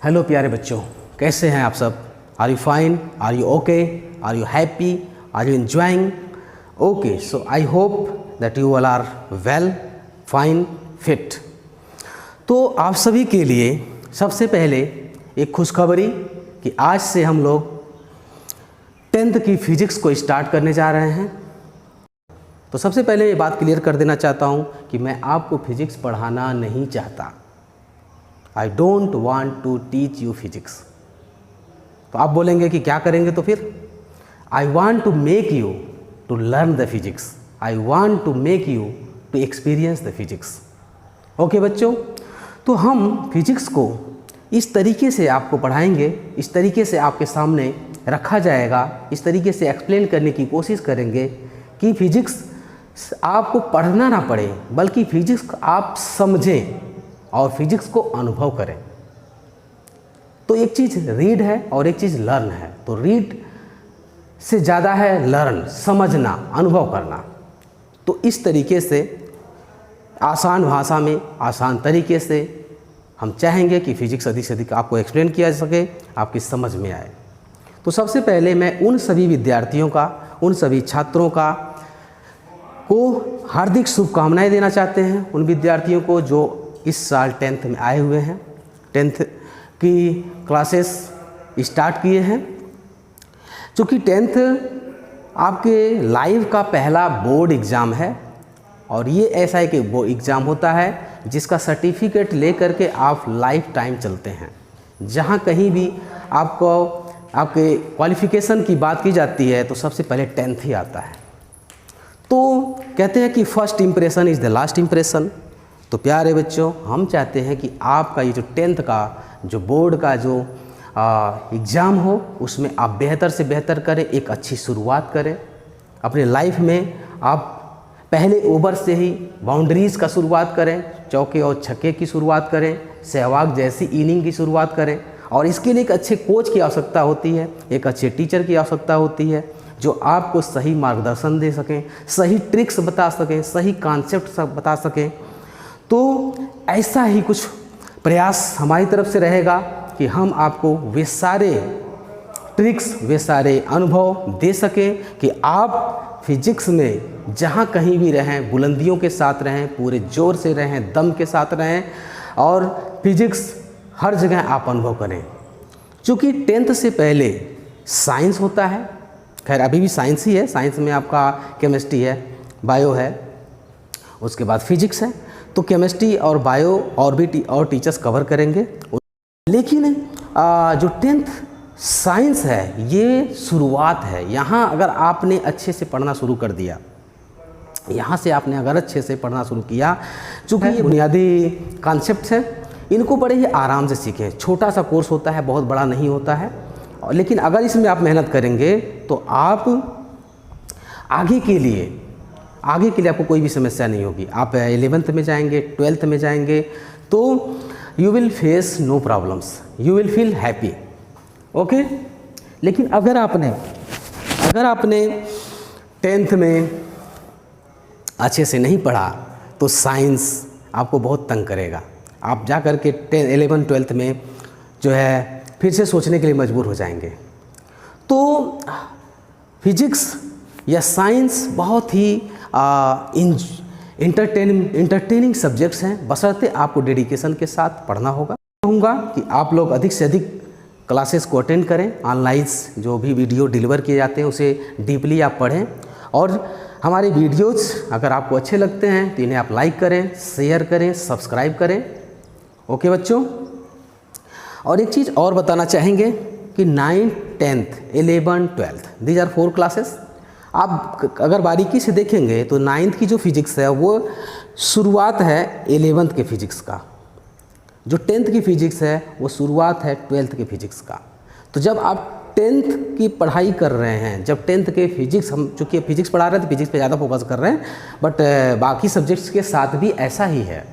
Hello प्यारे बच्चों, कैसे हैं आप सब? Are you fine? Are you okay? Are you happy? Are you enjoying? Okay, so I hope that you all are well, fine, fit. तो आप सभी के लिए सबसे पहले एक खुशखबरी कि आज से हम लोग 10th की फिजिक्स को स्टार्ट करने जा रहे हैं। तो सबसे पहले ये बात क्लियर कर देना चाहता हूँ कि मैं आपको फिजिक्स पढ़ाना नहीं चाहता। I don't want to teach you physics। तो आप बोलेंगे कि क्या करेंगे? तो फिर I want to make you to learn the physics। I want to make you to experience the physics। Okay बच्चों, तो हम फिजिक्स को इस तरीके से आपको पढ़ाएंगे, इस तरीके से आपके सामने रखा जाएगा, इस तरीके से एक्सप्लेन करने की कोशिश करेंगे कि फिजिक्स आपको पढ़ना ना पड़े, बल्कि फिजिक्स आप समझें और फिजिक्स को अनुभव करें। तो एक चीज़ रीड है और एक चीज़ लर्न है। तो रीड से ज़्यादा है लर्न, समझना, अनुभव करना। तो इस तरीके से आसान भाषा में, आसान तरीके से हम चाहेंगे कि फिजिक्स अधिक से अधिक आपको एक्सप्लेन किया जा सके, आपकी समझ में आए। तो सबसे पहले मैं उन सभी विद्यार्थियों का, उन सभी छात्रों को हार्दिक शुभकामनाएं देना चाहते हैं, उन विद्यार्थियों को जो इस साल 10th में आए हुए हैं, 10th की क्लासेस स्टार्ट किए हैं। चूँकि 10th आपके लाइफ का पहला बोर्ड एग्ज़ाम है और ये ऐसा है कि वो एग्ज़ाम होता है जिसका सर्टिफिकेट ले करके आप लाइफ टाइम चलते हैं। जहाँ कहीं भी आपको आपके क्वालिफ़िकेशन की बात की जाती है तो सबसे पहले 10th ही आता है। तो कहते हैं कि first impression is the last impression. तो प्यारे बच्चों, हम चाहते हैं कि आपका ये जो 10th का जो बोर्ड का जो एग्ज़ाम हो उसमें आप बेहतर से बेहतर करें, एक अच्छी शुरुआत करें अपने लाइफ में। आप पहले ओवर से ही बाउंड्रीज़ का शुरुआत करें, चौके और छक्के की शुरुआत करें, सहवाग जैसी इनिंग की शुरुआत करें। और इसके लिए एक अच्छे कोच की आवश्यकता होती है, एक अच्छे टीचर की आवश्यकता होती है जो आपको सही मार्गदर्शन दे सकें, सही ट्रिक्स बता सकें, सही कॉन्सेप्ट बता सकें। तो ऐसा ही कुछ प्रयास हमारी तरफ से रहेगा कि हम आपको वे सारे ट्रिक्स, वे सारे अनुभव दे सकें कि आप फिजिक्स में जहाँ कहीं भी रहें बुलंदियों के साथ रहें, पूरे जोर से रहें, दम के साथ रहें और फिजिक्स हर जगह आप अनुभव करें। चूँकि 10th से पहले साइंस होता है, खैर अभी भी साइंस ही है, साइंस में आपका केमिस्ट्री है, बायो है, उसके बाद फिजिक्स है। तो केमिस्ट्री और बायो और भी और टीचर्स कवर करेंगे। लेकिन जो 10th साइंस है ये शुरुआत है। यहाँ अगर आपने अच्छे से पढ़ना शुरू कर दिया, यहाँ से आपने अगर अच्छे से पढ़ना शुरू किया, चूँकि ये बुनियादी कॉन्सेप्ट्स हैं, इनको बड़े ही आराम से सीखें। छोटा सा कोर्स होता है, बहुत बड़ा नहीं होता है। लेकिन अगर इसमें आप मेहनत करेंगे तो आप आगे के लिए आपको कोई भी समस्या नहीं होगी। आप 11th में जाएंगे, 12th में जाएंगे तो you will face no problems, you will feel happy. Okay. लेकिन अगर आपने 10th में अच्छे से नहीं पढ़ा तो साइंस आपको बहुत तंग करेगा। आप जा कर के 11th 12th में जो है फिर से सोचने के लिए मजबूर हो जाएंगे। तो फिजिक्स या साइंस बहुत ही इंटरटेनिंग सब्जेक्ट्स हैं, बशर्ते आपको डेडिकेशन के साथ पढ़ना होगा। कहूँगा कि आप लोग अधिक से अधिक क्लासेस को अटेंड करें, ऑनलाइन जो भी वीडियो डिलीवर किए जाते हैं उसे डीपली आप पढ़ें। और हमारे वीडियोज़ अगर आपको अच्छे लगते हैं तो इन्हें आप लाइक करें, शेयर करें, सब्सक्राइब करें। ओके बच्चों। और एक चीज़ और बताना चाहेंगे कि 9th 10th 11th 12th these are 4 classes. आप अगर बारीकी से देखेंगे तो 9th की जो फिजिक्स है वो शुरुआत है 11th के फिजिक्स का, जो 10th की फिजिक्स है वो शुरुआत है 12th के फिजिक्स का। तो जब आप 10th की पढ़ाई कर रहे हैं, जब 10th के फिजिक्स, हम चूँकि फिजिक्स पढ़ा रहे हैं तो फिजिक्स पे ज़्यादा फोकस कर रहे हैं, बट बाकी सब्जेक्ट्स के साथ भी ऐसा ही है।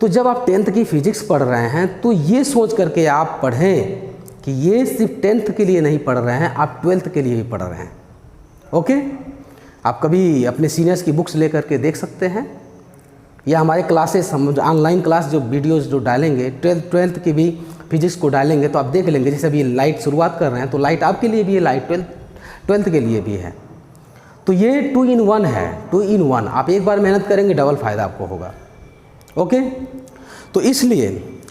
तो जब आप 10th की फिजिक्स पढ़ रहे हैं तो ये सोच करके आप पढ़ें कि ये सिर्फ 10th के लिए नहीं पढ़ रहे हैं, आप 12th के लिए भी पढ़ रहे हैं। ओके। आप कभी अपने सीनियर्स की बुक्स लेकर के देख सकते हैं, या हमारे क्लासेस, हम ऑनलाइन क्लास जो वीडियोज़ जो डालेंगे 12th की भी फिजिक्स को डालेंगे तो आप देख लेंगे, जैसे अभी लाइट शुरुआत कर रहे हैं तो लाइट आपके लिए भी है, लाइट ट्वेल्थ के लिए भी है। तो ये 2 in 1 है, 2 in 1। आप एक बार मेहनत करेंगे डबल फायदा आपको होगा। ओके, तो इसलिए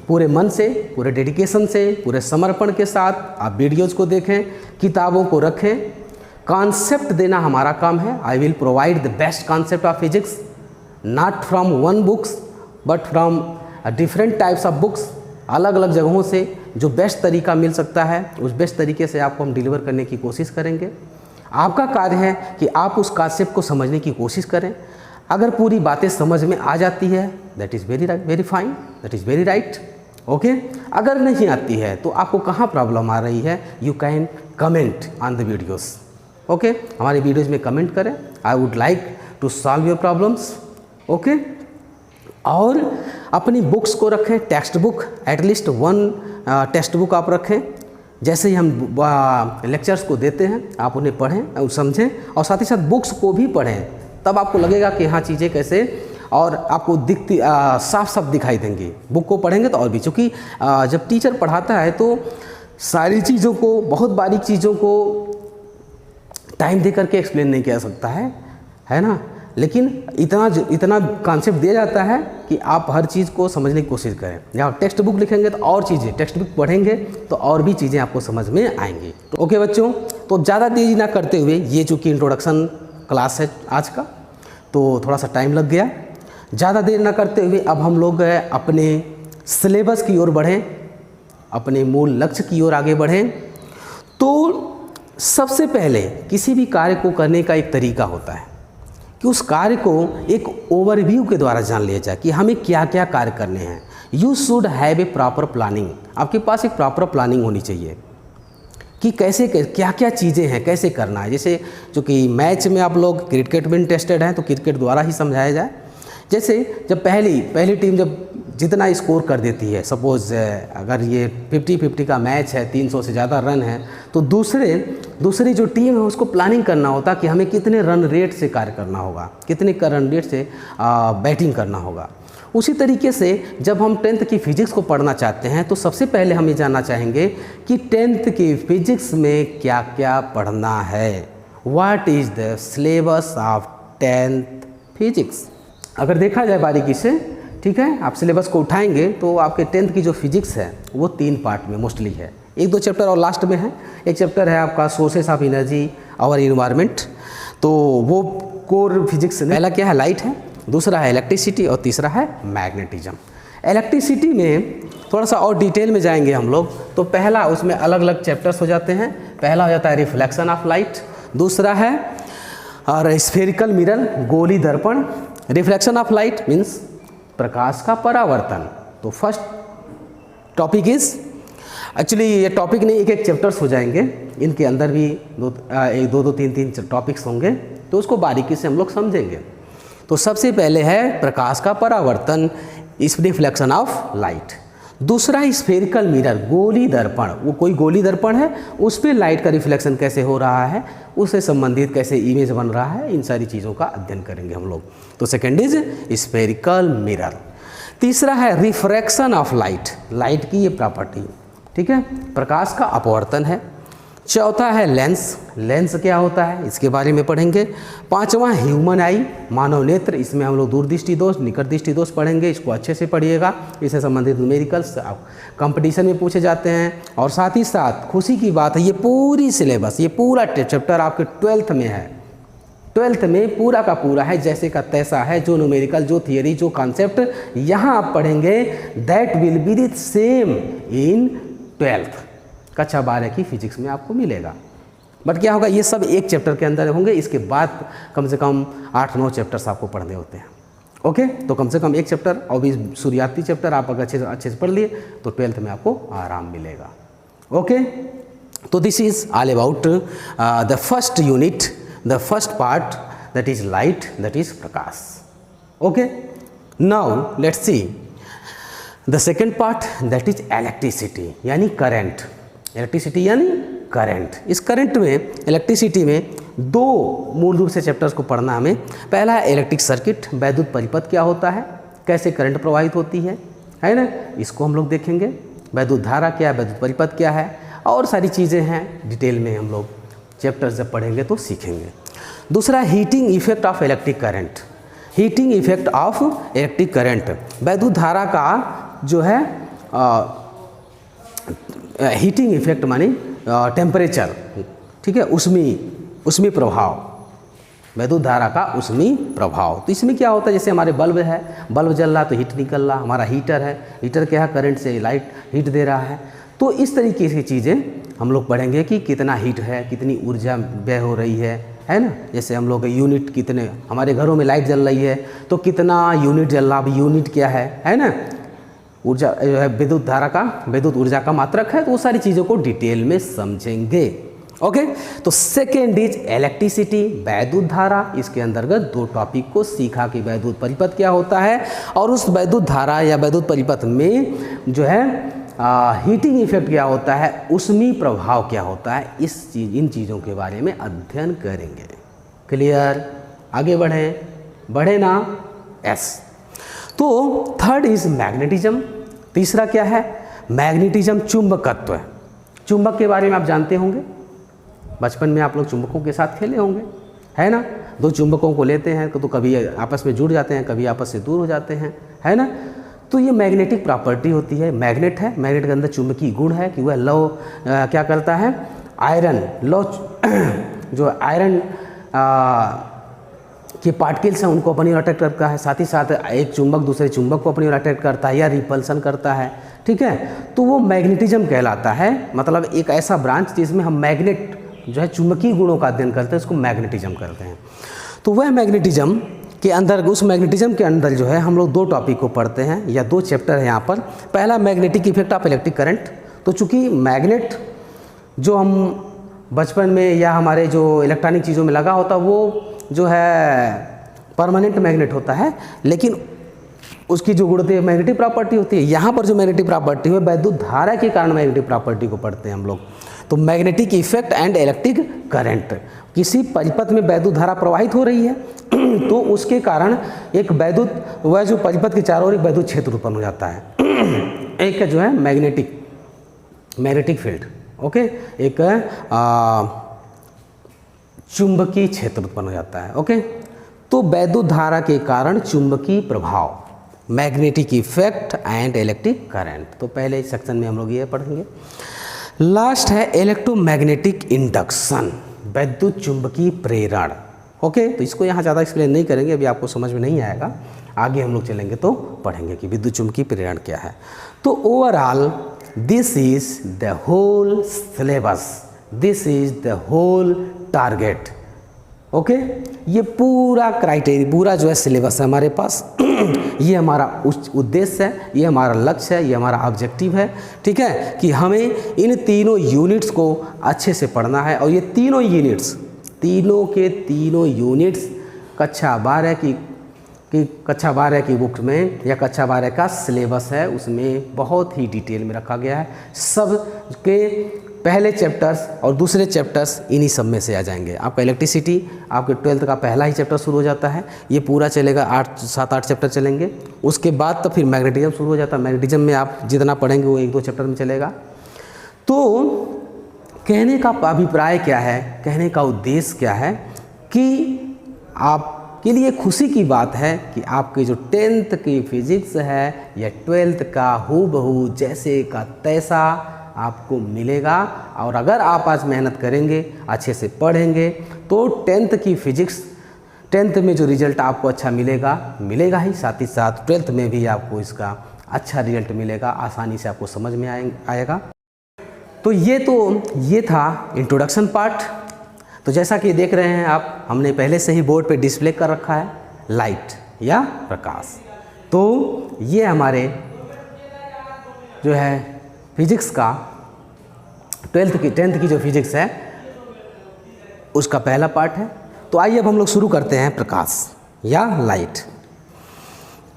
पूरे मन से, पूरे डेडिकेशन से, पूरे समर्पण के साथ आप वीडियोज़ को देखें, किताबों को रखें। कॉन्सेप्ट देना हमारा काम है। I will provide the best concept of physics, not from one books but from different types of books. अलग अलग जगहों से जो बेस्ट तरीका मिल सकता है उस बेस्ट तरीके से आपको हम डिलीवर करने की कोशिश करेंगे। आपका कार्य है कि आप उस कॉन्सेप्ट को समझने की कोशिश करें। अगर पूरी बातें समझ में आ जाती है that is very fine, that is very right. Okay, अगर नहीं आती है तो आपको कहाँ प्रॉब्लम आ रही है, you can comment on the videos. Okay, हमारे वीडियोज़ में कमेंट करें। I would like to solve your problems. Okay, और अपनी बुक्स को रखें, text book, at least 1 text book आप रखें। जैसे ही हम लेक्चर्स को देते हैं आप उन्हें पढ़ें और समझें, और साथ ही साथ बुक्स को भी पढ़ें, तब आपको लगेगा कि हाँ चीज़ें कैसे, और आपको दिखती साफ साफ दिखाई देंगी। बुक को पढ़ेंगे तो और भी, चूँकि जब टीचर पढ़ाता है तो सारी चीज़ों को, बहुत बारीक चीज़ों को टाइम दे करके एक्सप्लेन नहीं किया सकता है ना, लेकिन इतना कॉन्सेप्ट दिया जाता है कि आप हर चीज़ को समझने की कोशिश करें। जहाँ टेक्स्ट बुक लिखेंगे तो और चीज़ें, टेक्स्ट बुक पढ़ेंगे तो और भी चीज़ें आपको समझ में आएंगी। तो ओके बच्चों, तो ज़्यादा देरी ना करते हुए, ये चूँकि इंट्रोडक्शन क्लास है आज का तो थोड़ा सा टाइम लग गया, ज़्यादा देर ना करते हुए अब हम लोग अपने सिलेबस की ओर बढ़ें, अपने मूल लक्ष्य की ओर आगे बढ़ें। तो सबसे पहले किसी भी कार्य को करने का एक तरीका होता है कि उस कार्य को एक ओवरव्यू के द्वारा जान लिया जाए कि हमें क्या क्या कार्य करने हैं। You should have a proper planning. आपके पास एक प्रॉपर प्लानिंग होनी चाहिए कि कैसे क्या क्या चीज़ें हैं, कैसे करना है। जैसे चूँकि मैच में आप लोग क्रिकेट में इंटरेस्टेड हैं तो क्रिकेट द्वारा ही समझाया जाए। जैसे जब पहली टीम जब जितना स्कोर कर देती है, सपोज़ अगर ये 50-50 का मैच है, 300 से ज़्यादा रन है, तो दूसरी जो टीम है उसको प्लानिंग करना होता कि हमें कितने रन रेट से कार्य करना होगा, कितने रन रेट से बैटिंग करना होगा। उसी तरीके से जब हम 10th की फिजिक्स को पढ़ना चाहते हैं तो सबसे पहले हम ये जानना चाहेंगे कि 10th की फिजिक्स में क्या क्या पढ़ना है। What is the syllabus of 10th physics. अगर देखा जाए बारीकी से, ठीक है, आप सिलेबस को उठाएंगे तो आपके 10th की जो फिजिक्स है वो 3 पार्ट में मोस्टली है। 1-2 चैप्टर और लास्ट में है। एक चैप्टर है आपका सोर्सेस ऑफ एनर्जी और इन्वायरमेंट, तो वो कोर फिजिक्स। पहला क्या है, लाइट है, दूसरा है इलेक्ट्रिसिटी और तीसरा है मैग्नेटिज्म। इलेक्ट्रिसिटी में थोड़ा सा और डिटेल में जाएंगे हम लोग, तो पहला उसमें अलग अलग चैप्टर्स हो जाते हैं। पहला हो जाता है रिफ्लेक्शन ऑफ लाइट, दूसरा है और स्फेरिकल मिरर, गोली दर्पण। रिफ्लेक्शन ऑफ लाइट मीन्स प्रकाश का परावर्तन। तो फर्स्ट टॉपिक इज, एक्चुअली ये टॉपिक नहीं, एक चैप्टर्स हो जाएंगे, इनके अंदर भी 2-3 टॉपिक्स होंगे, तो उसको बारीकी से हम लोग समझेंगे। तो सबसे पहले है प्रकाश का परावर्तन, इस रिफ्लेक्शन ऑफ लाइट। दूसरा स्फेरिकल मिरर, गोली दर्पण। वो कोई गोली दर्पण है, उस पर लाइट का रिफ्लेक्शन कैसे हो रहा है, उससे संबंधित कैसे इमेज बन रहा है, इन सारी चीज़ों का अध्ययन करेंगे हम लोग। तो सेकेंड इज स्फेरिकल मिरर। तीसरा है रिफ्रैक्शन ऑफ लाइट, लाइट की ये प्रॉपर्टी, ठीक है, प्रकाश का अपवर्तन है। चौथा है लेंस, लेंस क्या होता है इसके बारे में पढ़ेंगे। पांचवा ह्यूमन आई, मानव नेत्र, इसमें हम लोग दूरदृष्टि दोष, निकट दृष्टि दोष पढ़ेंगे, इसको अच्छे से पढ़िएगा। इससे संबंधित न्यूमेरिकल्स कंपटीशन में पूछे जाते हैं। और साथ ही साथ खुशी की बात है, ये पूरी सिलेबस, ये पूरा चैप्टर आपके 12th में है। 12th में पूरा का पूरा है, जैसे का तैसा है। जो न्यूमेरिकल, जो थियरी, जो कॉन्सेप्ट यहाँ आप पढ़ेंगे that will be the same in 12th, कक्षा 12 की फिजिक्स में आपको मिलेगा। बट क्या होगा, ये सब एक चैप्टर के अंदर होंगे, इसके बाद कम से कम 8-9 चैप्टर्स आपको पढ़ने होते हैं। ओके, तो कम से कम एक चैप्टर और भी शुरुआती चैप्टर आप अगर अच्छे से पढ़ लिए तो 12th में आपको आराम मिलेगा। ओके, तो this is all about the first unit, the first part, that is light, that is Prakash. Okay, now let's see the second part, that is electricity यानी करंट। इलेक्ट्रिसिटी यानी करंट। इस current में, electricity में 2 मूल रूप से chapters को पढ़ना हमें। पहला है इलेक्ट्रिक सर्किट, वैद्युत परिपथ क्या होता है, कैसे करंट प्रवाहित होती है ना, इसको हम लोग देखेंगे। वैद्युत धारा क्या है, वैद्युत परिपथ क्या है, और सारी चीज़ें हैं डिटेल में हम लोग चैप्टर्स जब पढ़ेंगे तो सीखेंगे। दूसरा, heating effect of electric current. Heating effect of electric current, वैद्युत धारा का जो है हीटिंग इफेक्ट मानी टेम्परेचर, ठीक है, उसमें प्रभाव, वैद्युत धारा का उसमें प्रभाव। तो इसमें क्या होता है, जैसे हमारे बल्ब है, बल्ब जल रहा तो हीट निकल रहा, हमारा हीटर है, हीटर क्या है, करंट से लाइट हीट दे रहा है। तो इस तरीके की चीज़ें हम लोग पढ़ेंगे कि कितना हीट है, कितनी ऊर्जा व्यय हो रही है ना। जैसे हम लोग यूनिट कितने, हमारे घरों में लाइट जल रही है तो कितना यूनिट जल रहा, अब यूनिट क्या है ना, ऊर्जा जो है विद्युत धारा का, विद्युत ऊर्जा का मात्रक है। तो वो सारी चीज़ों को डिटेल में समझेंगे। ओके, तो सेकेंड इज इलेक्ट्रिसिटी, वैद्युत धारा। इसके अंतर्गत 2 टॉपिक को सीखा कि वैद्युत परिपथ क्या होता है और उस वैद्युत धारा या वैद्युत परिपथ में जो है हीटिंग इफेक्ट क्या होता है, उसमें प्रभाव क्या होता है, इन चीज़ों के बारे में अध्ययन करेंगे। क्लियर, आगे बढ़े ना। एस। तो थर्ड इज मैग्नेटिज्म। तीसरा क्या है, मैग्नेटिज्म, चुंबकत्व। चुंबक के बारे में आप जानते होंगे, बचपन में आप लोग चुंबकों के साथ खेले होंगे, है ना। 2 चुंबकों को लेते हैं तो कभी आपस में जुड़ जाते हैं, कभी आपस से दूर हो जाते हैं, है ना। तो ये मैग्नेटिक प्रॉपर्टी होती है। मैग्नेट है, मैग्नेट के अंदर चुंबकीय गुण है कि वह लौ क्या करता है, आयरन लौ जो आयरन के पार्टिकल्स हैं उनको अपनी ओर अट्रैक्ट करता है, साथ ही साथ एक चुंबक दूसरे चुंबक को अपनी ओर अट्रैक्ट करता है या रिपल्सन करता है, ठीक है। तो वो मैग्नेटिज्म कहलाता है, मतलब एक ऐसा ब्रांच जिसमें हम मैग्नेट जो है चुंबकीय गुणों का अध्ययन करते हैं, उसको मैग्नेटिज्म करते हैं। तो वह मैग्नेटिज्म के अंदर, उस मैग्नेटिज्म के अंदर जो है हम लोग 2 टॉपिक को पढ़ते हैं या 2 चैप्टर है यहाँ पर। पहला, magnetic effect of electric current. तो चूँकि मैग्नेट जो हम बचपन में या हमारे जो इलेक्ट्रॉनिक चीज़ों में लगा होता वो जो है परमानेंट मैग्नेट होता है, लेकिन उसकी जो गुण मैग्नेटिक प्रॉपर्टी होती है, यहाँ पर जो मैग्नेटिक प्रॉपर्टी है वैद्युत धारा के कारण मैग्नेटिक प्रॉपर्टी को पढ़ते हैं हम लोग। तो magnetic effect and electric current, किसी परिपथ में वैद्युत धारा प्रवाहित हो रही है तो उसके कारण एक वैद्युत, वह जो परिपथ के चारों ओर एक वैद्युत क्षेत्र उत्पन्न हो जाता है। एक जो है मैग्नेटिक फील्ड, ओके, एक चुंबकीय क्षेत्र उत्पन्न हो जाता है। ओके, तो वैद्युत धारा के कारण चुंबकीय प्रभाव, magnetic effect and electric current. तो पहले इस सेक्शन में हम लोग ये पढ़ेंगे। लास्ट है इलेक्ट्रोमैग्नेटिक इंडक्शन, वैद्युत चुंबकीय प्रेरण। ओके, तो इसको यहाँ ज़्यादा एक्सप्लेन नहीं करेंगे, अभी आपको समझ में नहीं आएगा, आगे हम लोग चलेंगे तो पढ़ेंगे कि विद्युत चुंबकीय प्रेरण क्या है। तो overall this is the whole syllabus, this is the whole target. Okay, ये पूरा क्राइटेरिया, पूरा जो है सिलेबस है हमारे पास ये हमारा उद्देश्य है, ये हमारा लक्ष्य है, ये हमारा ऑब्जेक्टिव है, ठीक है, कि हमें इन तीनों यूनिट्स को अच्छे से पढ़ना है। और ये तीनों यूनिट्स, तीनों के तीनों यूनिट्स कक्षा 12 की बुक में या कक्षा 12 का सिलेबस है, उसमें बहुत ही डिटेल में रखा गया है। सब के पहले चैप्टर्स और दूसरे चैप्टर्स इन्हीं सब में से आ जाएंगे। आपका इलेक्ट्रिसिटी, आपके 12th का पहला ही चैप्टर शुरू हो जाता है, ये पूरा चलेगा, 7-8 चैप्टर चलेंगे। उसके बाद तो फिर मैग्नेटिज्म शुरू हो जाता है। मैग्नेटिज्म में आप जितना पढ़ेंगे वो 1-2 चैप्टर में चलेगा। तो कहने का अभिप्राय क्या है, कहने का उद्देश्य क्या है कि आपके लिए खुशी की बात है कि आपके जो 10th की फिजिक्स है या 12th का हूबहू जैसे का तैसा आपको मिलेगा। और अगर आप आज मेहनत करेंगे, अच्छे से पढ़ेंगे, तो 10th की फिजिक्स, 10th में जो रिजल्ट आपको अच्छा मिलेगा ही, साथ ही साथ 12th में भी आपको इसका अच्छा रिजल्ट मिलेगा, आसानी से आपको समझ में आएगा। तो ये था इंट्रोडक्शन पार्ट। तो जैसा कि देख रहे हैं आप, हमने पहले से ही बोर्ड पे डिस्प्ले कर रखा है लाइट या प्रकाश। तो ये हमारे जो है फिजिक्स का 10th की जो फिजिक्स है उसका पहला पार्ट है। तो आइए अब हम लोग शुरू करते हैं प्रकाश या लाइट।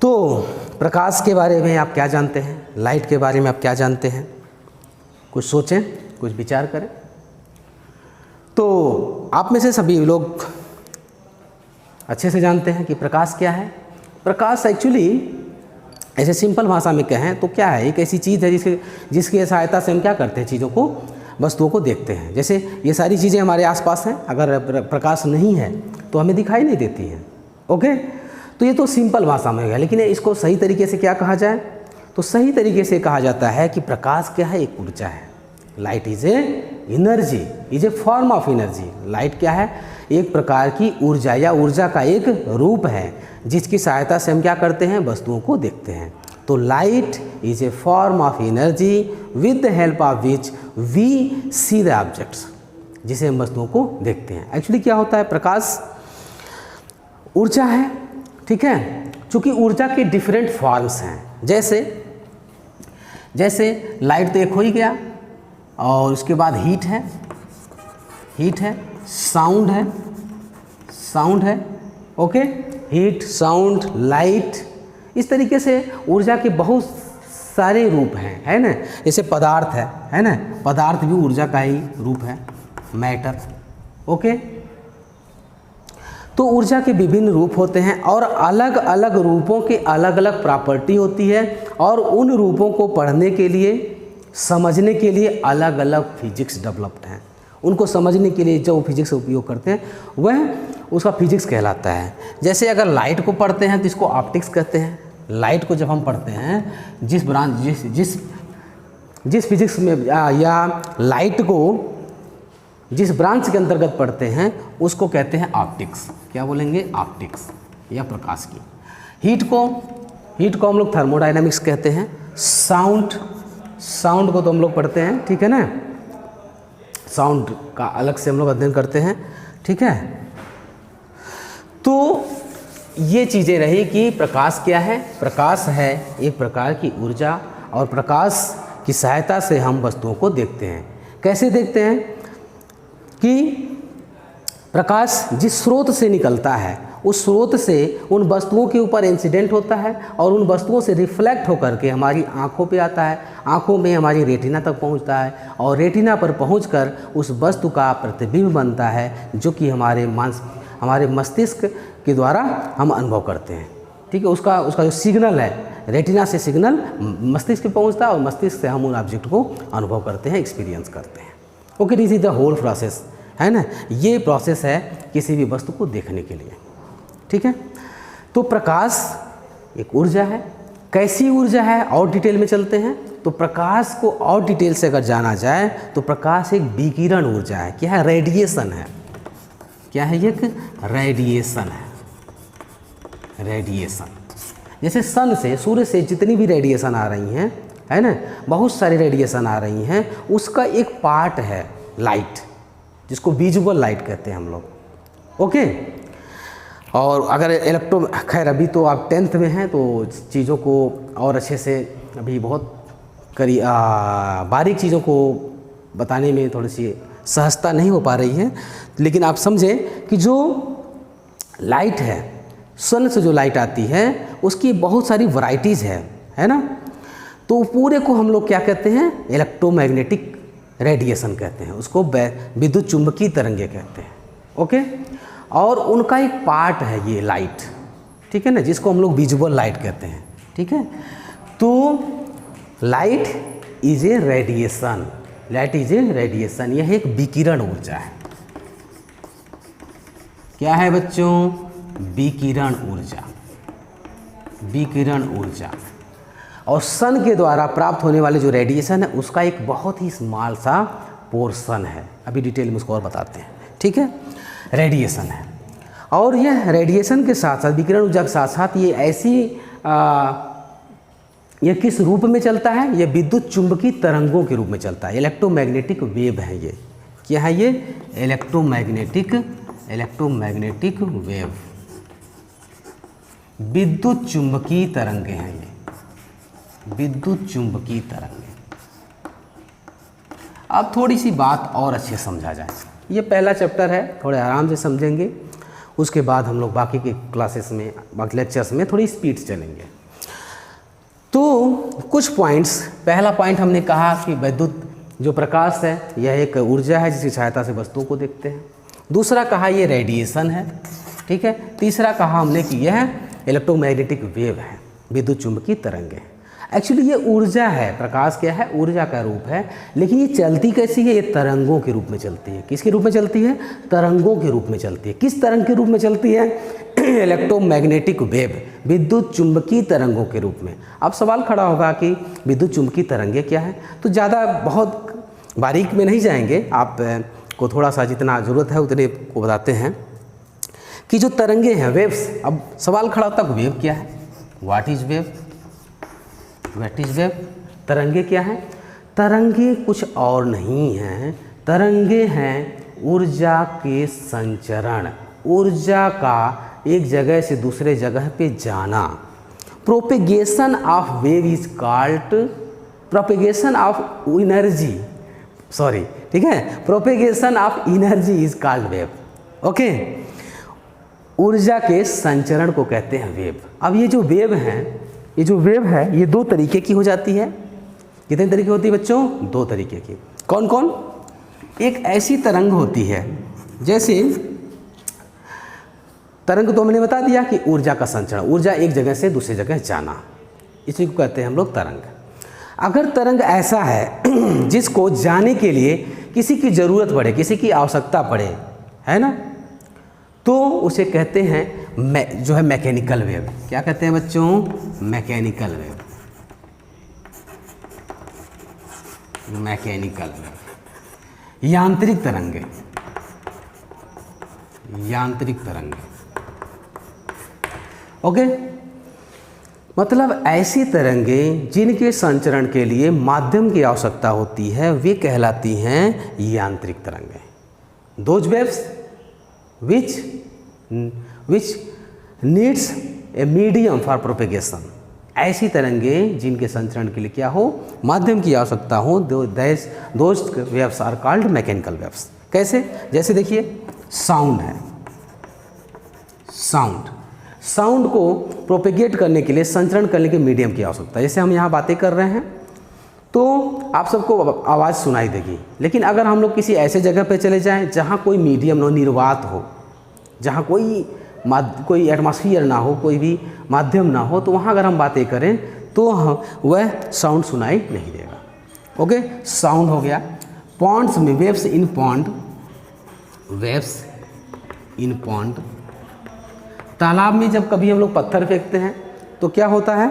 तो प्रकाश के बारे में आप क्या जानते हैं, लाइट के बारे में आप क्या जानते हैं, कुछ सोचें, कुछ विचार करें। तो आप में से सभी लोग अच्छे से जानते हैं कि प्रकाश क्या है। प्रकाश एक्चुअली ऐसे सिंपल भाषा में कहें तो क्या है, एक ऐसी चीज़ है जिसकी सहायता से हम क्या करते हैं, चीज़ों को, वस्तुओं को देखते हैं। जैसे ये सारी चीज़ें हमारे आसपास हैं, अगर प्रकाश नहीं है तो हमें दिखाई नहीं देती हैं। ओके, तो ये तो सिंपल भाषा में है, लेकिन इसको सही तरीके से क्या कहा जाए, तो सही तरीके से कहा जाता है कि प्रकाश क्या है, एक ऊर्जा है। Light is a energy, is a form of energy. Light क्या है, एक प्रकार की ऊर्जा या ऊर्जा का एक रूप है जिसकी सहायता से हम क्या करते हैं, वस्तुओं को देखते हैं। तो light is a form of energy with the help of which we see the objects, जिसे हम वस्तुओं को देखते हैं। एक्चुअली क्या होता है, प्रकाश ऊर्जा है, ठीक है। चूँकि ऊर्जा के डिफरेंट फॉर्म्स हैं, जैसे लाइट तो एक हो ही गया, और उसके बाद हीट है, साउंड है, ओके, हीट, साउंड, लाइट, इस तरीके से ऊर्जा के बहुत सारे रूप हैं, है ना। जैसे पदार्थ है ना, पदार्थ भी ऊर्जा का ही रूप है, मैटर, ओके। तो ऊर्जा के विभिन्न रूप होते हैं और अलग अलग रूपों के अलग अलग प्रॉपर्टी होती है, और उन रूपों को पढ़ने के लिए, समझने के लिए अलग अलग फिजिक्स डेवलप्ड हैं। उनको समझने के लिए जो फिजिक्स का उपयोग करते हैं वह उसका फिजिक्स कहलाता है। जैसे अगर लाइट को पढ़ते हैं तो इसको ऑप्टिक्स कहते हैं। लाइट को जब हम पढ़ते हैं, जिस फिजिक्स में या लाइट को जिस ब्रांच के अंतर्गत पढ़ते हैं उसको कहते हैं ऑप्टिक्स। क्या बोलेंगे, ऑप्टिक्स या प्रकाश की। हीट को हम लोग थर्मोडायनामिक्स कहते हैं। साउंड को तो हम लोग पढ़ते हैं, ठीक है ना, साउंड का अलग से हम लोग अध्ययन करते हैं, ठीक है। तो ये चीज़ें रही कि प्रकाश क्या है। प्रकाश है एक प्रकार की ऊर्जा, और प्रकाश की सहायता से हम वस्तुओं को देखते हैं। कैसे देखते हैं कि प्रकाश जिस स्रोत से निकलता है उस स्रोत से उन वस्तुओं के ऊपर इंसिडेंट होता है, और उन वस्तुओं से रिफ्लेक्ट होकर के हमारी आँखों पे आता है, आँखों में हमारी रेटिना तक पहुंचता है, और रेटिना पर पहुंचकर उस वस्तु का प्रतिबिंब बनता है, जो कि हमारे मस्तिष्क के द्वारा हम अनुभव करते हैं, ठीक है। उसका जो सिग्नल है, रेटिना से सिग्नल मस्तिष्क पे पहुंचता है, और मस्तिष्क से हम उन ऑब्जेक्ट को अनुभव करते हैं, एक्सपीरियंस करते हैं। Okay, this is the whole process, है ना। ये प्रोसेस है किसी भी वस्तु को देखने के लिए, ठीक है। तो प्रकाश एक ऊर्जा है। कैसी ऊर्जा है, और डिटेल में चलते हैं। तो प्रकाश को और डिटेल से अगर जाना जाए तो प्रकाश एक विकिरण ऊर्जा है। क्या है, रेडिएशन है। क्या है, एक रेडिएशन है। रेडिएशन जैसे सन से, सूर्य से जितनी भी रेडिएशन आ रही हैं, है ना, बहुत सारी रेडिएशन आ रही हैं, उसका एक पार्ट है लाइट, जिसको विजुअल लाइट कहते हैं हम लोग, ओके। और अगर खैर अभी तो आप 10th में हैं तो चीज़ों को और अच्छे से, अभी बहुत बारीक चीज़ों को बताने में थोड़ी सी सहजता नहीं हो पा रही है, लेकिन आप समझें कि जो लाइट है, सन से जो लाइट आती है उसकी बहुत सारी वैरायटीज़ है ना। तो पूरे को हम लोग क्या कहते हैं, इलेक्ट्रोमैग्नेटिक रेडिएशन कहते हैं, उसको विद्युत चुंबकीय तरंगे कहते हैं, ओके। और उनका एक पार्ट है ये लाइट, ठीक है ना, जिसको हम लोग विजुअल लाइट कहते हैं, ठीक है। तो लाइट इज ए रेडिएशन, यह एक विकिरण ऊर्जा है। क्या है बच्चों, विकिरण ऊर्जा। और सन के द्वारा प्राप्त होने वाले जो रेडिएशन है उसका एक बहुत ही स्मॉल सा पोर्शन है, अभी डिटेल में उसको और बताते हैं, ठीक है। रेडिएशन है, और यह रेडिएशन के साथ साथ, विकिरण ऊर्जा के साथ साथ ये ऐसी यह किस रूप में चलता है, यह विद्युत चुंबकीय तरंगों के रूप में चलता है। इलेक्ट्रोमैग्नेटिक वेव है ये। क्या है ये, इलेक्ट्रोमैग्नेटिक वेव, विद्युत चुंबकीय तरंगे हैं ये, विद्युत चुंबकीय तरंगे। अब थोड़ी सी बात और अच्छे समझा जाए, ये पहला चैप्टर है, थोड़े आराम से समझेंगे, उसके बाद हम लोग बाकी के क्लासेस में, बाकी लेक्चर्स में थोड़ी स्पीड से चलेंगे। तो कुछ पॉइंट्स, पहला पॉइंट हमने कहा कि विद्युत जो प्रकाश है यह एक ऊर्जा है जिसकी सहायता से वस्तुओं को देखते हैं। दूसरा कहा ये रेडिएशन है, ठीक है। तीसरा कहा हमने कि यह इलेक्ट्रोमैग्नेटिक वेव है, विद्युत चुंबकीय तरंगें। एक्चुअली ये ऊर्जा है, प्रकाश क्या है, ऊर्जा का रूप है, लेकिन ये चलती कैसी है, ये तरंगों के रूप में चलती है। किसके रूप में चलती है, तरंगों के रूप में चलती है। किस तरंग के रूप में चलती है, इलेक्ट्रोमैग्नेटिक वेव, विद्युत चुंबकीय तरंगों के रूप में। अब सवाल खड़ा होगा कि विद्युत चुंबकीय तरंगें क्या है, तो ज़्यादा बहुत बारीक में नहीं जाएंगे, आप को थोड़ा सा जितना ज़रूरत है उतने को बताते हैं कि जो तरंगे हैं, वेव्स। अब सवाल खड़ा होता है वेव क्या है, what is wave, what is wave. तरंगे क्या हैं, तरंगे कुछ और नहीं हैं, तरंगे हैं ऊर्जा के संचरण, ऊर्जा का एक जगह से दूसरे जगह पे जाना। Propagation of wave is called, propagation of energy, sorry, ठीक है, propagation of energy is called wave. Okay, ऊर्जा के संचरण को कहते हैं वेव। अब ये जो वेव हैं, ये जो वेव है ये दो तरीके की हो जाती है। कितने तरीके होती है बच्चों, दो तरीके की। कौन कौन, एक ऐसी तरंग होती है, जैसे तरंग तो हमने बता दिया कि ऊर्जा का संचरण, ऊर्जा एक जगह से दूसरी जगह जाना, इसी को कहते हैं हम लोग तरंग। अगर तरंग ऐसा है जिसको जाने के लिए किसी की ज़रूरत पड़े, किसी की आवश्यकता पड़े, है ना, तो उसे कहते हैं जो है मैकेनिकल वेव। क्या कहते हैं बच्चों, मैकेनिकल वेव, मैकेनिकल वेव, यांत्रिक तरंगे, यांत्रिक तरंगे। ओके, मतलब ऐसी तरंगें जिनके संचरण के लिए माध्यम की आवश्यकता होती है, वे कहलाती हैं यांत्रिक तरंगें। Those waves which needs a medium for propagation, ऐसी तरंगें जिनके संचरण के लिए क्या हो, माध्यम की आवश्यकता हो, those waves are called mechanical waves. कैसे, जैसे देखिए साउंड है, साउंड को प्रोपेगेट करने के लिए, संचरण करने के मीडियम की आवश्यकता है। जैसे हम यहाँ बातें कर रहे हैं तो आप सबको आवाज़ सुनाई देगी, लेकिन अगर हम लोग किसी ऐसे जगह पे चले जाएं जहाँ कोई मीडियम ना, निर्वात हो, जहाँ कोई एटमॉस्फेयर ना हो, कोई भी माध्यम ना हो, तो वहाँ अगर हम बातें करें तो वह साउंड सुनाई नहीं देगा। ओके, साउंड हो गया। पॉन्ड्स में, waves in pond, waves in pond, तालाब में जब कभी हम लोग पत्थर फेंकते हैं तो क्या होता है,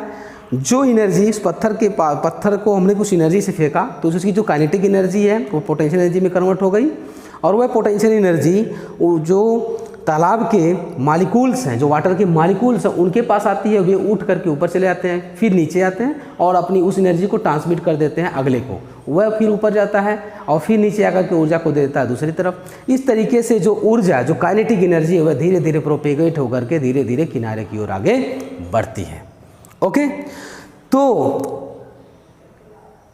जो एनर्जी इस पत्थर को हमने कुछ एनर्जी से फेंका तो उसकी जो काइनेटिक एनर्जी है वो पोटेंशियल एनर्जी में कन्वर्ट हो गई, और वह पोटेंशियल एनर्जी जो तालाब के मॉलिक्यूल्स हैं, जो वाटर के मॉलिक्यूल्स हैं, उनके पास आती है, वे उठ करके ऊपर चले आते हैं, फिर नीचे आते हैं और अपनी उस एनर्जी को ट्रांसमिट कर देते हैं अगले को, वह फिर ऊपर जाता है और फिर नीचे आकर के ऊर्जा को दे देता है दूसरी तरफ। इस तरीके से जो ऊर्जा, जो काइनेटिक एनर्जी है, वह धीरे धीरे प्रोपेगेट होकर के धीरे धीरे किनारे की ओर आगे बढ़ती है। ओके, तो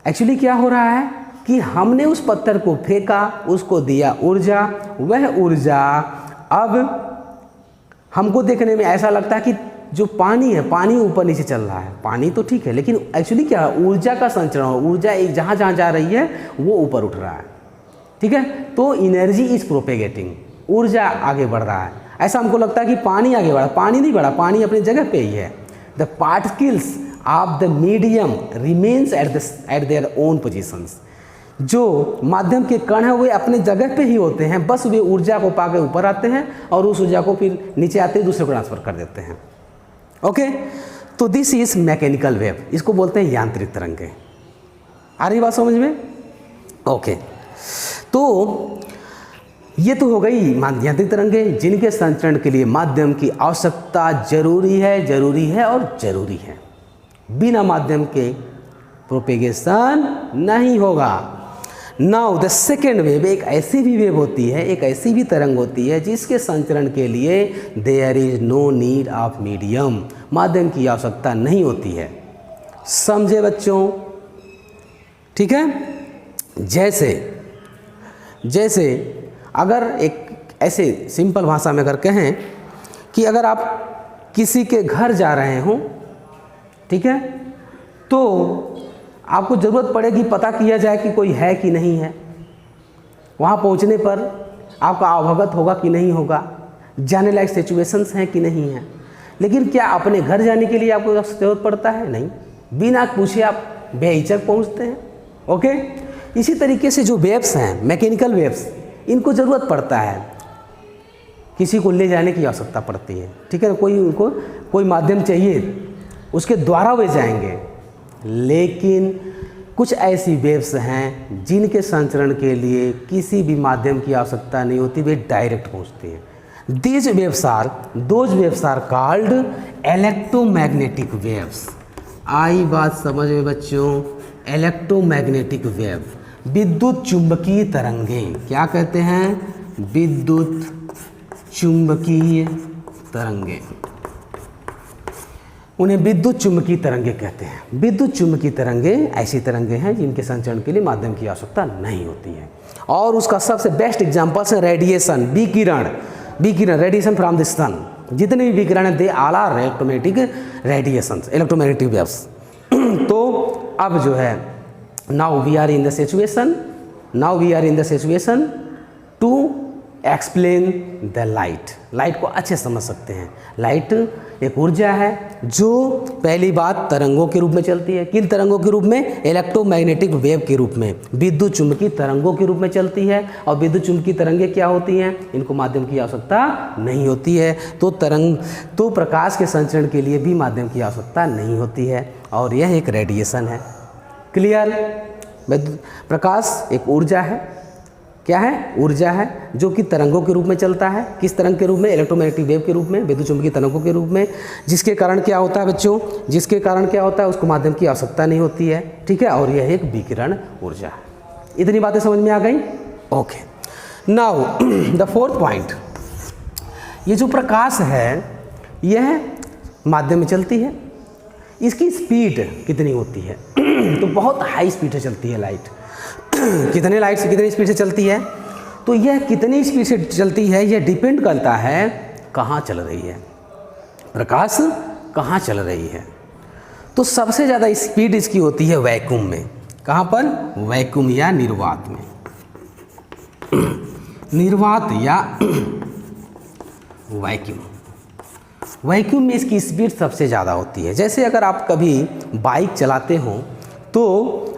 एक्चुअली क्या हो रहा है कि हमने उस पत्थर को फेंका, उसको दिया ऊर्जा, वह ऊर्जा अब हमको देखने में ऐसा लगता है कि जो पानी है, पानी ऊपर नीचे चल रहा है, पानी तो ठीक है, लेकिन एक्चुअली क्या है, ऊर्जा का संचरण हो, ऊर्जा एक जहाँ जहाँ जा रही है वो ऊपर उठ रहा है। ठीक है, तो एनर्जी इज प्रोपेगेटिंग, ऊर्जा आगे बढ़ रहा है। ऐसा हमको लगता है कि पानी आगे बढ़ा, पानी नहीं बढ़ा, पानी अपनी जगह पे ही है। The particles of the medium remains at their own positions, जो माध्यम के कण हैं वे अपने जगह पे ही होते हैं, बस वे ऊर्जा को पाके ऊपर आते हैं और उस ऊर्जा को फिर नीचे आते ही दूसरे को ट्रांसफर कर देते हैं। ओके, तो दिस इज मैकेनिकल वेव, इसको बोलते हैं यांत्रिक तरंगें। आ रही बात समझ में? ओके, तो ये तो हो गई यांत्रिक तरंगें जिनके संचरण के लिए माध्यम की आवश्यकता जरूरी है और ज़रूरी है। बिना माध्यम के प्रोपेगेशन नहीं होगा। नाउ द सेकेंड वेव, एक ऐसी भी वेव होती है, एक ऐसी भी तरंग होती है जिसके संचरण के लिए there is no need of medium, माध्यम की आवश्यकता नहीं होती है। समझे बच्चों? ठीक है, जैसे अगर एक ऐसे सिंपल भाषा में अगर कहें कि अगर आप किसी के घर जा रहे हो, ठीक है, तो आपको ज़रूरत पड़ेगी पता किया जाए कि कोई है कि नहीं है। वहाँ पहुँचने पर आपका अवगत होगा कि नहीं होगा, जाने लायक सिचुएशंस हैं कि नहीं हैं। लेकिन क्या अपने घर जाने के लिए आपको ज़रूरत पड़ता है? नहीं, बिना पूछे आप बेहिचक पहुंचते हैं। ओके, इसी तरीके से जो वेव्स हैं, मैकेनिकल वेव्स, इनको ज़रूरत पड़ता है, किसी को ले जाने की आवश्यकता पड़ती है, ठीक है ना, उनको कोई माध्यम चाहिए, उसके द्वारा वे जाएंगे। लेकिन कुछ ऐसी वेव्स हैं जिनके संचरण के लिए किसी भी माध्यम की आवश्यकता नहीं होती, वे डायरेक्ट पहुंचती हैं। Those waves are called electromagnetic waves. आई बात समझ में बच्चों? इलेक्ट्रोमैग्नेटिक वेव, विद्युत चुंबकीय तरंगें। क्या कहते हैं? विद्युत चुंबकीय तरंगें। उन्हें विद्युत चुंबकीय तरंगें कहते हैं। विद्युत चुंबकीय तरंगें ऐसी तरंगें हैं जिनके संचरण के लिए माध्यम की आवश्यकता नहीं होती है। और उसका सबसे बेस्ट एग्जांपल्स है रेडिएशन, विकिरण, रेडिएशन फ्रॉम द सन। जितने भी विकिरण है they all are electromagnetic radiations, electromagnetic waves. तो अब जो है now we are in the situation to explain the light को अच्छे समझ सकते हैं। लाइट एक ऊर्जा है जो पहली बात तरंगों के रूप में चलती है। किन तरंगों के रूप में? इलेक्ट्रोमैग्नेटिक वेव के रूप में, विद्युत चुंबकीय तरंगों के रूप में चलती है। और विद्युत चुंबकीय तरंगें क्या होती हैं? इनको माध्यम की आवश्यकता नहीं होती है। तो प्रकाश के संचरण के लिए भी माध्यम की आवश्यकता नहीं होती है, और यह एक रेडिएशन है। क्लियर? प्रकाश एक ऊर्जा है। क्या है? ऊर्जा है जो कि तरंगों के रूप में चलता है। किस तरंग के रूप में? इलेक्ट्रोमैग्नेटिक वेव के रूप में, विद्युत चुंबकीय तरंगों के रूप में। जिसके कारण क्या होता है बच्चों? जिसके कारण क्या होता है? उसको माध्यम की आवश्यकता नहीं होती है, ठीक है। और यह एक विकिरण ऊर्जा है। इतनी बातें समझ में आ गई? Okay, now the fourth point, ये जो प्रकाश है यह माध्यम में चलती है। इसकी स्पीड कितनी होती है? तो बहुत हाई स्पीड से चलती है लाइट। कितनी स्पीड से चलती है? तो यह कितनी स्पीड से चलती है यह डिपेंड करता है कहाँ चल रही है, प्रकाश कहाँ चल रही है। तो सबसे ज़्यादा स्पीड इसकी होती है वैक्यूम में। कहाँ पर? वैक्यूम या निर्वात में। निर्वात या वैक्यूम में इसकी स्पीड सबसे ज़्यादा होती है। जैसे अगर आप कभी बाइक चलाते हो तो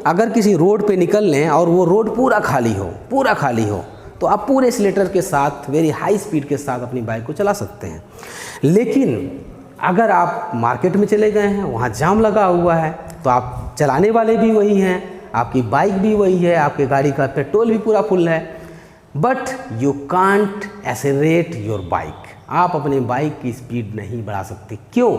अगर किसी रोड पे निकल लें और वो रोड पूरा खाली हो तो आप पूरे एक्सीलरेटर के साथ वेरी हाई स्पीड के साथ अपनी बाइक को चला सकते हैं। लेकिन अगर आप मार्केट में चले गए हैं, वहाँ जाम लगा हुआ है, तो आप चलाने वाले भी वही हैं, आपकी बाइक भी वही है, आपकी गाड़ी का पेट्रोल भी पूरा फुल है, but you can't accelerate your bike. आप अपने बाइक की स्पीड नहीं बढ़ा सकते। क्यों?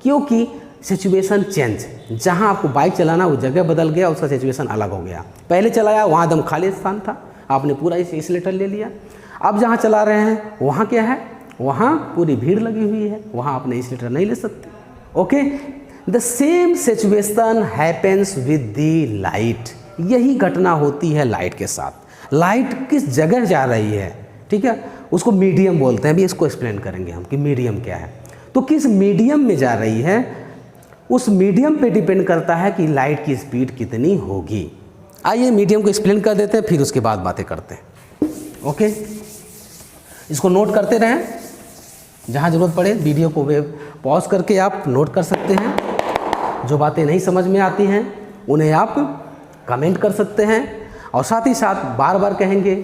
क्योंकि सिचुएशन चेंज, जहाँ आपको बाइक चलाना वो जगह बदल गया, उसका सिचुएशन अलग हो गया। पहले चलाया वहाँ एकदम खाली स्थान था, आपने पूरा एक्सीलरेटर ले लिया। अब जहाँ चला रहे हैं वहाँ क्या है? वहाँ पूरी भीड़ लगी हुई है, वहाँ आपने एक्सीलरेटर नहीं ले सकते। Okay, the same situation happens with the light. यही घटना होती है लाइट के साथ। लाइट किस जगह जा रही है, ठीक है, उसको मीडियम बोलते हैं। अभी इसको एक्सप्लेन करेंगे हम कि मीडियम क्या है। तो किस मीडियम में जा रही है, उस मीडियम पे डिपेंड करता है कि लाइट की स्पीड कितनी होगी। आइए मीडियम को एक्सप्लेन कर देते हैं, फिर उसके बाद बातें करते हैं। ओके, इसको नोट करते रहें, जहाँ ज़रूरत पड़े वीडियो को पॉज करके आप नोट कर सकते हैं। जो बातें नहीं समझ में आती हैं उन्हें आप कमेंट कर सकते हैं, और साथ ही साथ बार बार कहेंगे,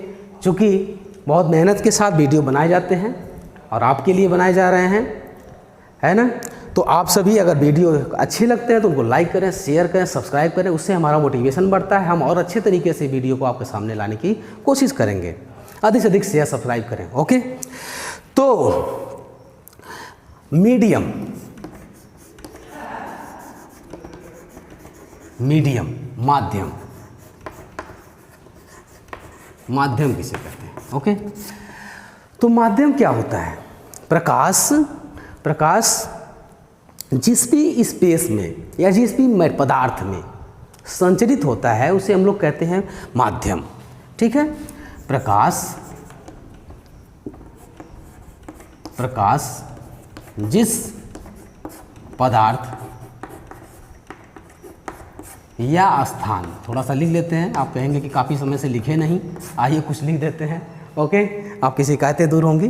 चूँकि बहुत मेहनत के साथ वीडियो बनाए जाते हैं और आपके लिए बनाए जा रहे हैं, है ना। तो आप सभी अगर वीडियो अच्छे लगते हैं तो उनको लाइक करें, शेयर करें, सब्सक्राइब करें। उससे हमारा मोटिवेशन बढ़ता है, हम और अच्छे तरीके से वीडियो को आपके सामने लाने की कोशिश करेंगे। अधिक से अधिक शेयर, सब्सक्राइब करें। ओके, तो मीडियम माध्यम किसे कहते हैं? ओके, तो माध्यम क्या होता है? प्रकाश जिस भी स्पेस में या जिस भी पदार्थ में संचरित होता है उसे हम लोग कहते हैं माध्यम, ठीक है। प्रकाश जिस पदार्थ या स्थान, थोड़ा सा लिख लेते हैं। आप कहेंगे कि काफ़ी समय से लिखे नहीं, आइए कुछ लिख देते हैं। ओके, आपकी शिकायतें दूर होंगी।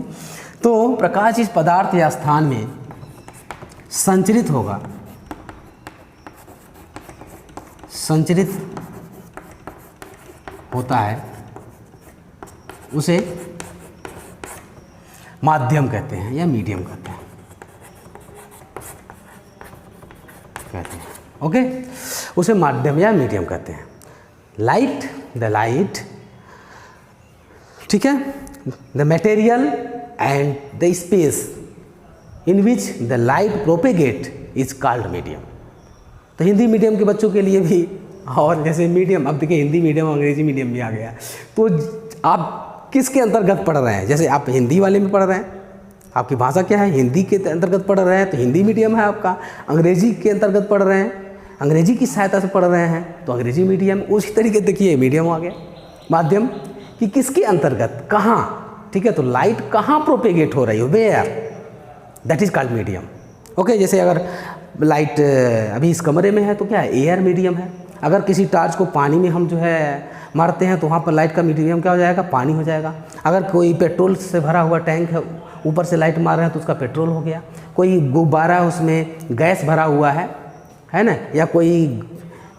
तो प्रकाश इस पदार्थ या स्थान में संचरित होगा, संचरित होता है, उसे माध्यम कहते हैं या मीडियम कहते हैं। ओके, उसे माध्यम या मीडियम कहते हैं। लाइट, द लाइट, ठीक है, the material and the space in which the light propagate is called medium. तो हिंदी मीडियम के बच्चों के लिए भी, और जैसे मीडियम, अब देखिए हिंदी मीडियम अंग्रेजी मीडियम भी आ गया, तो आप किसके अंतर्गत पढ़ रहे हैं? जैसे आप हिंदी वाले में पढ़ रहे हैं, आपकी भाषा क्या है, हिंदी के अंतर्गत पढ़ रहे हैं तो हिंदी मीडियम है आपका। अंग्रेजी के अंतर्गत पढ़ रहे हैं, अंग्रेजी की सहायता से पढ़ रहे हैं तो अंग्रेजी मीडियम। उसी तरीके देखिए मीडियम आ गया, माध्यम, कि किसके अंतर्गत, कहाँ, ठीक है, तो लाइट कहाँ प्रोपेगेट हो रही है, where, that is called medium. Okay, जैसे अगर लाइट अभी इस कमरे में है तो क्या है, एयर मीडियम है। अगर किसी टार्च को पानी में हम जो है मारते हैं तो वहाँ पर लाइट का मीडियम क्या हो जाएगा, पानी हो जाएगा। अगर कोई पेट्रोल से भरा हुआ टैंक है, ऊपर से लाइट मार रहे हैं तो उसका पेट्रोल हो गया। कोई गुब्बारा उसमें गैस भरा हुआ है ना, या कोई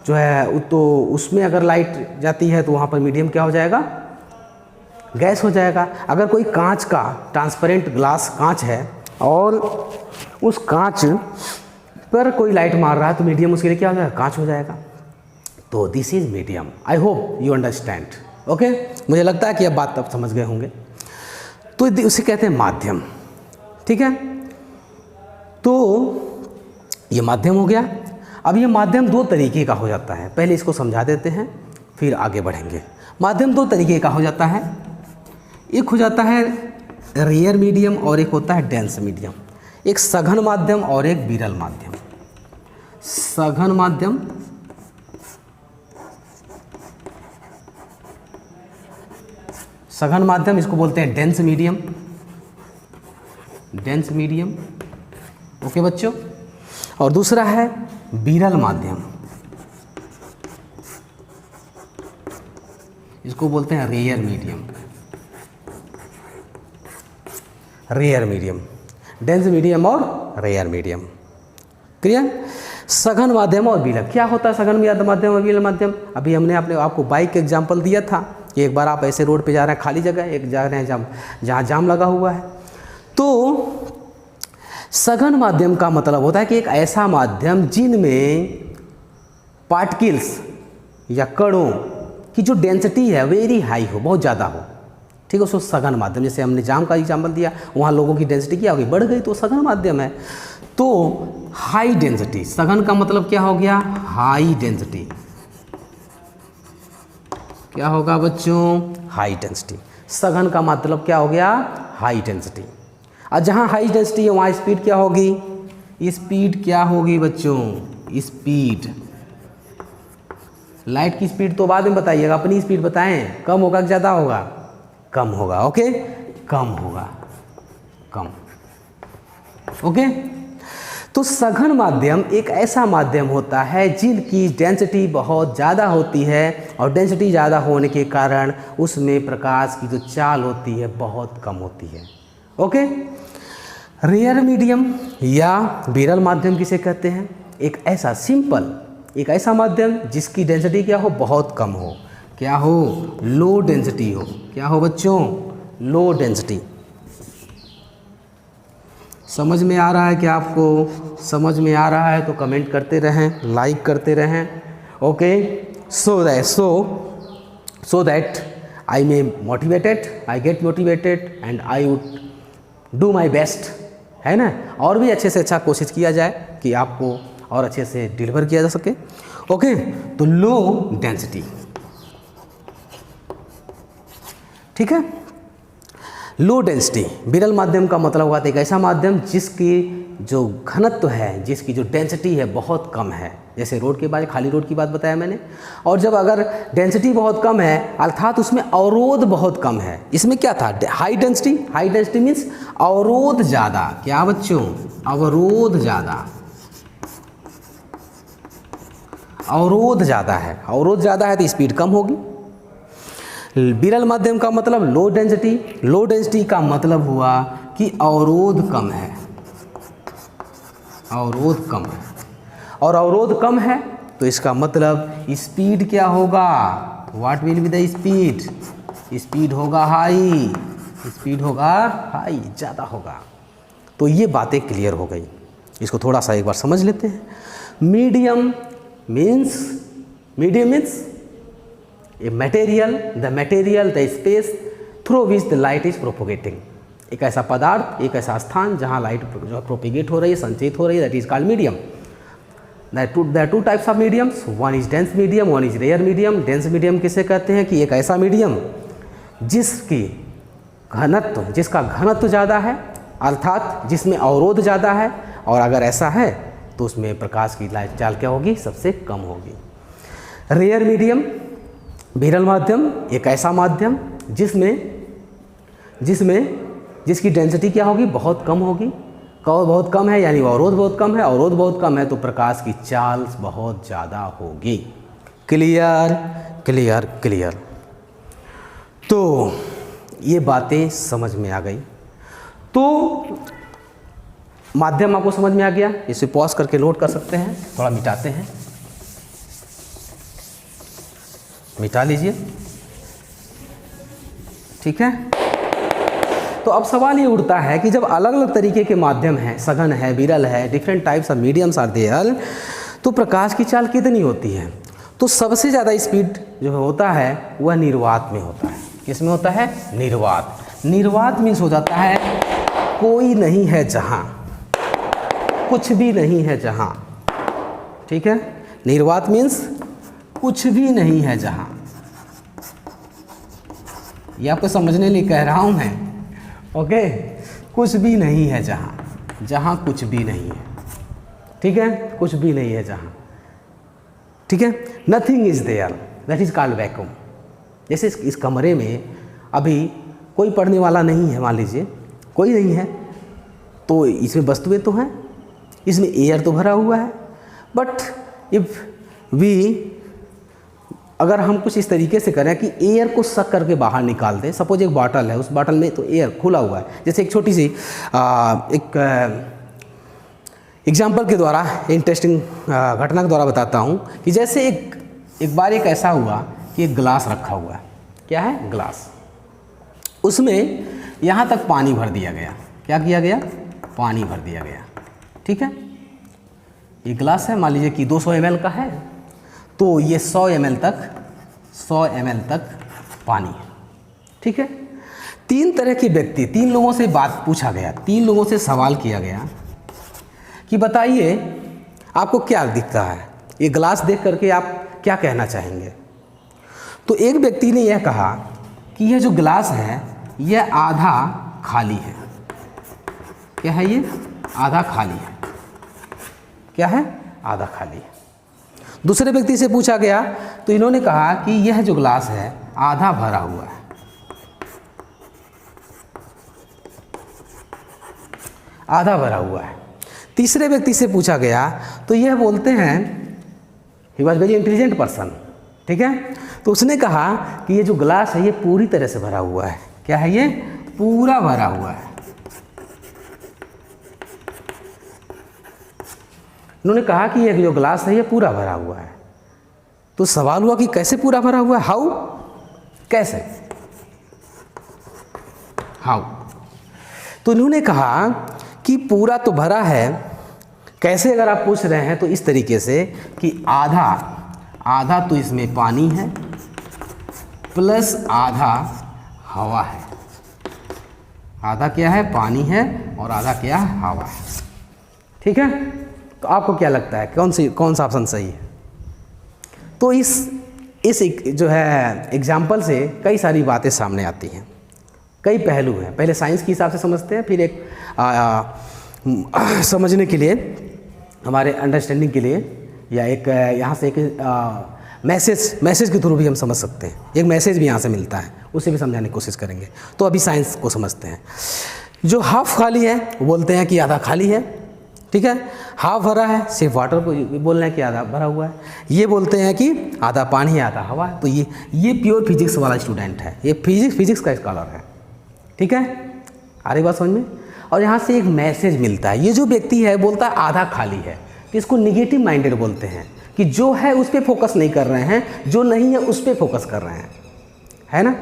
जो है तो उसमें अगर लाइट जाती है तो वहाँ पर मीडियम क्या हो जाएगा, गैस हो जाएगा। अगर कोई कांच का ट्रांसपेरेंट ग्लास कांच है और उस कांच पर कोई लाइट मार रहा है तो मीडियम उसके लिए क्या हो जाएगा, कांच हो जाएगा। तो this is medium. I hope you understand. Okay, मुझे लगता है कि अब बात आप समझ गए होंगे। तो उसे कहते हैं माध्यम, ठीक है। तो ये माध्यम हो गया। अब ये माध्यम दो तरीके का हो जाता है, पहले इसको समझा देते हैं फिर आगे बढ़ेंगे। माध्यम दो तरीके का हो जाता है, एक हो जाता है रेयर मीडियम और एक होता है डेंस मीडियम। एक सघन माध्यम और एक विरल माध्यम। सघन माध्यम, सघन माध्यम इसको बोलते हैं dense medium, dense medium. Okay बच्चों, और दूसरा है विरल माध्यम, इसको बोलते हैं rare medium, rare medium, dense medium और रेयर मीडियम। क्लियर? सघन माध्यम और विरल, क्या होता है सघन माध्यम और विरल माध्यम? अभी हमने आपको बाइक का एग्जाम्पल दिया था कि एक बार आप ऐसे रोड पे जा रहे हैं, खाली जगह, एक जा रहे हैं जहाँ जाम लगा हुआ है। तो सघन माध्यम का मतलब होता है कि एक ऐसा माध्यम जिनमें पार्टिकल्स या कणों की जो डेंसिटी है वेरी हाई हो, बहुत ज़्यादा हो, ठीक है, उसको सघन माध्यम। जैसे हमने जाम का एग्जाम्पल दिया, वहाँ लोगों की डेंसिटी क्या हो गई, बढ़ गई, तो सघन माध्यम है। तो हाई डेंसिटी, सघन का मतलब क्या हो गया, हाई डेंसिटी। क्या होगा बच्चों, हाई डेंसिटी। सघन का मतलब क्या हो गया, हाई डेंसिटी। और जहाँ हाई डेंसिटी है वहाँ स्पीड क्या होगी, स्पीड क्या होगी बच्चों, स्पीड। लाइट की स्पीड तो बाद में बताइएगा, अपनी स्पीड बताएं, कम होगा कि ज़्यादा होगा, कम होगा। ओके, कम होगा, कम। ओके, तो सघन माध्यम एक ऐसा माध्यम होता है जिनकी डेंसिटी बहुत ज़्यादा होती है और डेंसिटी ज़्यादा होने के कारण उसमें प्रकाश की जो चाल होती है बहुत कम होती है। ओके, रेयर मीडियम या विरल माध्यम किसे कहते हैं, एक ऐसा सिंपल, एक ऐसा माध्यम जिसकी डेंसिटी क्या हो, बहुत कम हो, क्या हो, लो डेंसिटी हो। क्या हो बच्चों, लो डेंसिटी। समझ में आ रहा है क्या आपको? समझ में आ रहा है तो कमेंट करते रहें, लाइक करते रहें। Okay, so that I may motivated, I get motivated and I would do my best, है ना, और भी अच्छे से अच्छा कोशिश किया जाए कि आपको और अच्छे से डिलीवर किया जा सके। ओके, तो लो डेंसिटी, ठीक है, लो डेंसिटी। विरल माध्यम का मतलब हुआ था एक ऐसा माध्यम जिसकी जो घनत्व है, जिसकी जो डेंसिटी है बहुत कम है। जैसे रोड के बाद, खाली रोड की बात बताया मैंने। और जब अगर डेंसिटी बहुत कम है अर्थात उसमें अवरोध बहुत कम है, इसमें क्या था, high density. High density means अवरोध ज़्यादा। क्या बच्चों, अवरोध ज़्यादा, अवरोध ज़्यादा है, अवरोध ज़्यादा है तो स्पीड कम होगी। विरल माध्यम का मतलब लो डेंसिटी। लो डेंसिटी का मतलब हुआ कि अवरोध कम है, अवरोध कम है, और अवरोध कम है तो इसका मतलब स्पीड क्या होगा, what will be the speed, speed होगा हाई, स्पीड होगा हाई, ज़्यादा होगा। तो ये बातें क्लियर हो गई, इसको थोड़ा सा एक बार समझ लेते हैं। Medium means a material, the space through which the light is propagating. एक ऐसा पदार्थ, एक ऐसा स्थान जहाँ लाइट जो प्रोपिगेट हो रही है, संचित हो रही है, that is called medium. There are two types of mediums, one is dense medium, one is rare medium। dense medium किसे कहते हैं कि एक ऐसा मीडियम जिसका घनत्व ज़्यादा है, अर्थात जिसमें अवरोध ज़्यादा है, और अगर ऐसा है तो उसमें प्रकाश की लाइट चाल क्या होगी, सबसे कम होगी। रेयर मीडियम, विरल माध्यम, एक ऐसा माध्यम जिसकी डेंसिटी क्या होगी, बहुत कम होगी। बहुत कम है यानी अवरोध बहुत कम है, अवरोध बहुत कम है तो प्रकाश की चाल बहुत ज़्यादा होगी। Clear clear clear. तो ये बातें समझ में आ गई। तो माध्यम आपको समझ में आ गया, इसे पॉज करके नोट कर सकते हैं, थोड़ा मिटाते हैं, मिटा लीजिए, ठीक है। तो अब सवाल ये उठता है कि जब अलग अलग तरीके के माध्यम हैं, सघन है, विरल है, different types of mediums are there, तो प्रकाश की चाल कितनी होती है? तो सबसे ज़्यादा स्पीड जो होता है वह निर्वात में होता है। किस में होता है? निर्वात। निर्वात मीन्स हो जाता है कोई नहीं है जहाँ, कुछ भी नहीं है जहाँ, ठीक है। निर्वात मीन्स कुछ भी नहीं है जहाँ। ये आपको समझने लिए कह रहा हूँ मैं, ओके। कुछ भी नहीं है जहाँ, जहाँ कुछ भी नहीं है, ठीक है, कुछ भी नहीं है जहाँ, ठीक है। Nothing is there, that is called vacuum. जैसे इस कमरे में अभी कोई पढ़ने वाला नहीं है, मान लीजिए कोई नहीं है, तो इसमें वस्तुएं तो हैं, इसमें एयर तो भरा हुआ है, बट इफ वी, अगर हम कुछ इस तरीके से करें कि एयर को सक करके बाहर निकाल दें, सपोज एक बॉटल है, उस बॉटल में तो एयर खुला हुआ है। जैसे एक छोटी सी एक एग्जाम्पल के द्वारा, इंटरेस्टिंग घटना के द्वारा बताता हूँ कि जैसे एक बार एक ऐसा हुआ कि एक गिलास रखा हुआ है। क्या है? ग्लास। उसमें यहाँ तक पानी भर दिया गया। क्या किया गया? पानी भर दिया गया, ठीक है। ये गिलास है, मान लीजिए कि 200 ml का है, तो ये 100 ml तक पानी है, ठीक है। 3 तरह के व्यक्ति, 3 लोगों से बात पूछा गया, 3 लोगों से सवाल किया गया कि बताइए आपको क्या दिखता है, ये ग्लास देख करके आप क्या कहना चाहेंगे? तो एक व्यक्ति ने यह कहा कि यह जो ग्लास है यह आधा खाली है। क्या है ये? आधा खाली है। क्या है? आधा खाली है। दूसरे व्यक्ति से पूछा गया तो इन्होंने कहा कि यह जो ग्लास है आधा भरा हुआ है। आधा भरा हुआ है। तीसरे व्यक्ति से पूछा गया तो यह बोलते हैं, he was very intelligent person, ठीक है। तो उसने कहा कि ये जो ग्लास है ये पूरी तरह से भरा हुआ है। क्या है ये? पूरा भरा हुआ है। उन्होंने कहा कि ये जो ग्लास है ये पूरा भरा हुआ है। तो सवाल हुआ कि कैसे पूरा भरा हुआ है? हाउ? कैसे? हाउ? तो इन्होंने कहा कि पूरा तो भरा है, कैसे अगर आप पूछ रहे हैं तो इस तरीके से कि आधा तो इसमें पानी है प्लस आधा हवा है। आधा क्या है? पानी है, और आधा क्या है? हवा है, ठीक है। तो आपको क्या लगता है कौन सा ऑप्शन सही है? तो इस जो है एग्जाम्पल से कई सारी बातें सामने आती हैं, कई पहलू हैं। पहले साइंस के हिसाब से समझते हैं, फिर एक समझने के लिए, हमारे अंडरस्टैंडिंग के लिए, या एक यहाँ से एक मैसेज के थ्रू भी हम समझ सकते हैं। एक मैसेज भी यहाँ से मिलता है, उसे भी समझाने की कोशिश करेंगे। तो अभी साइंस को समझते हैं। जो हाफ खाली है वो बोलते हैं कि आधा खाली है, ठीक है। हाफ भरा है, सिर्फ वाटर को बोल रहे हैं कि आधा भरा हुआ है। ये बोलते हैं कि आधा पानी है आधा हवा है। तो ये प्योर फिजिक्स वाला स्टूडेंट है, ये फिजिक्स का स्कॉलर है, ठीक है। आ रही बात समझ में? और यहाँ से एक मैसेज मिलता है। ये जो व्यक्ति है बोलता है आधा खाली है, तो इसको निगेटिव माइंडेड बोलते हैं, कि जो है उस पर फोकस नहीं कर रहे हैं, जो नहीं है उस पर फोकस कर रहे हैं, है ना।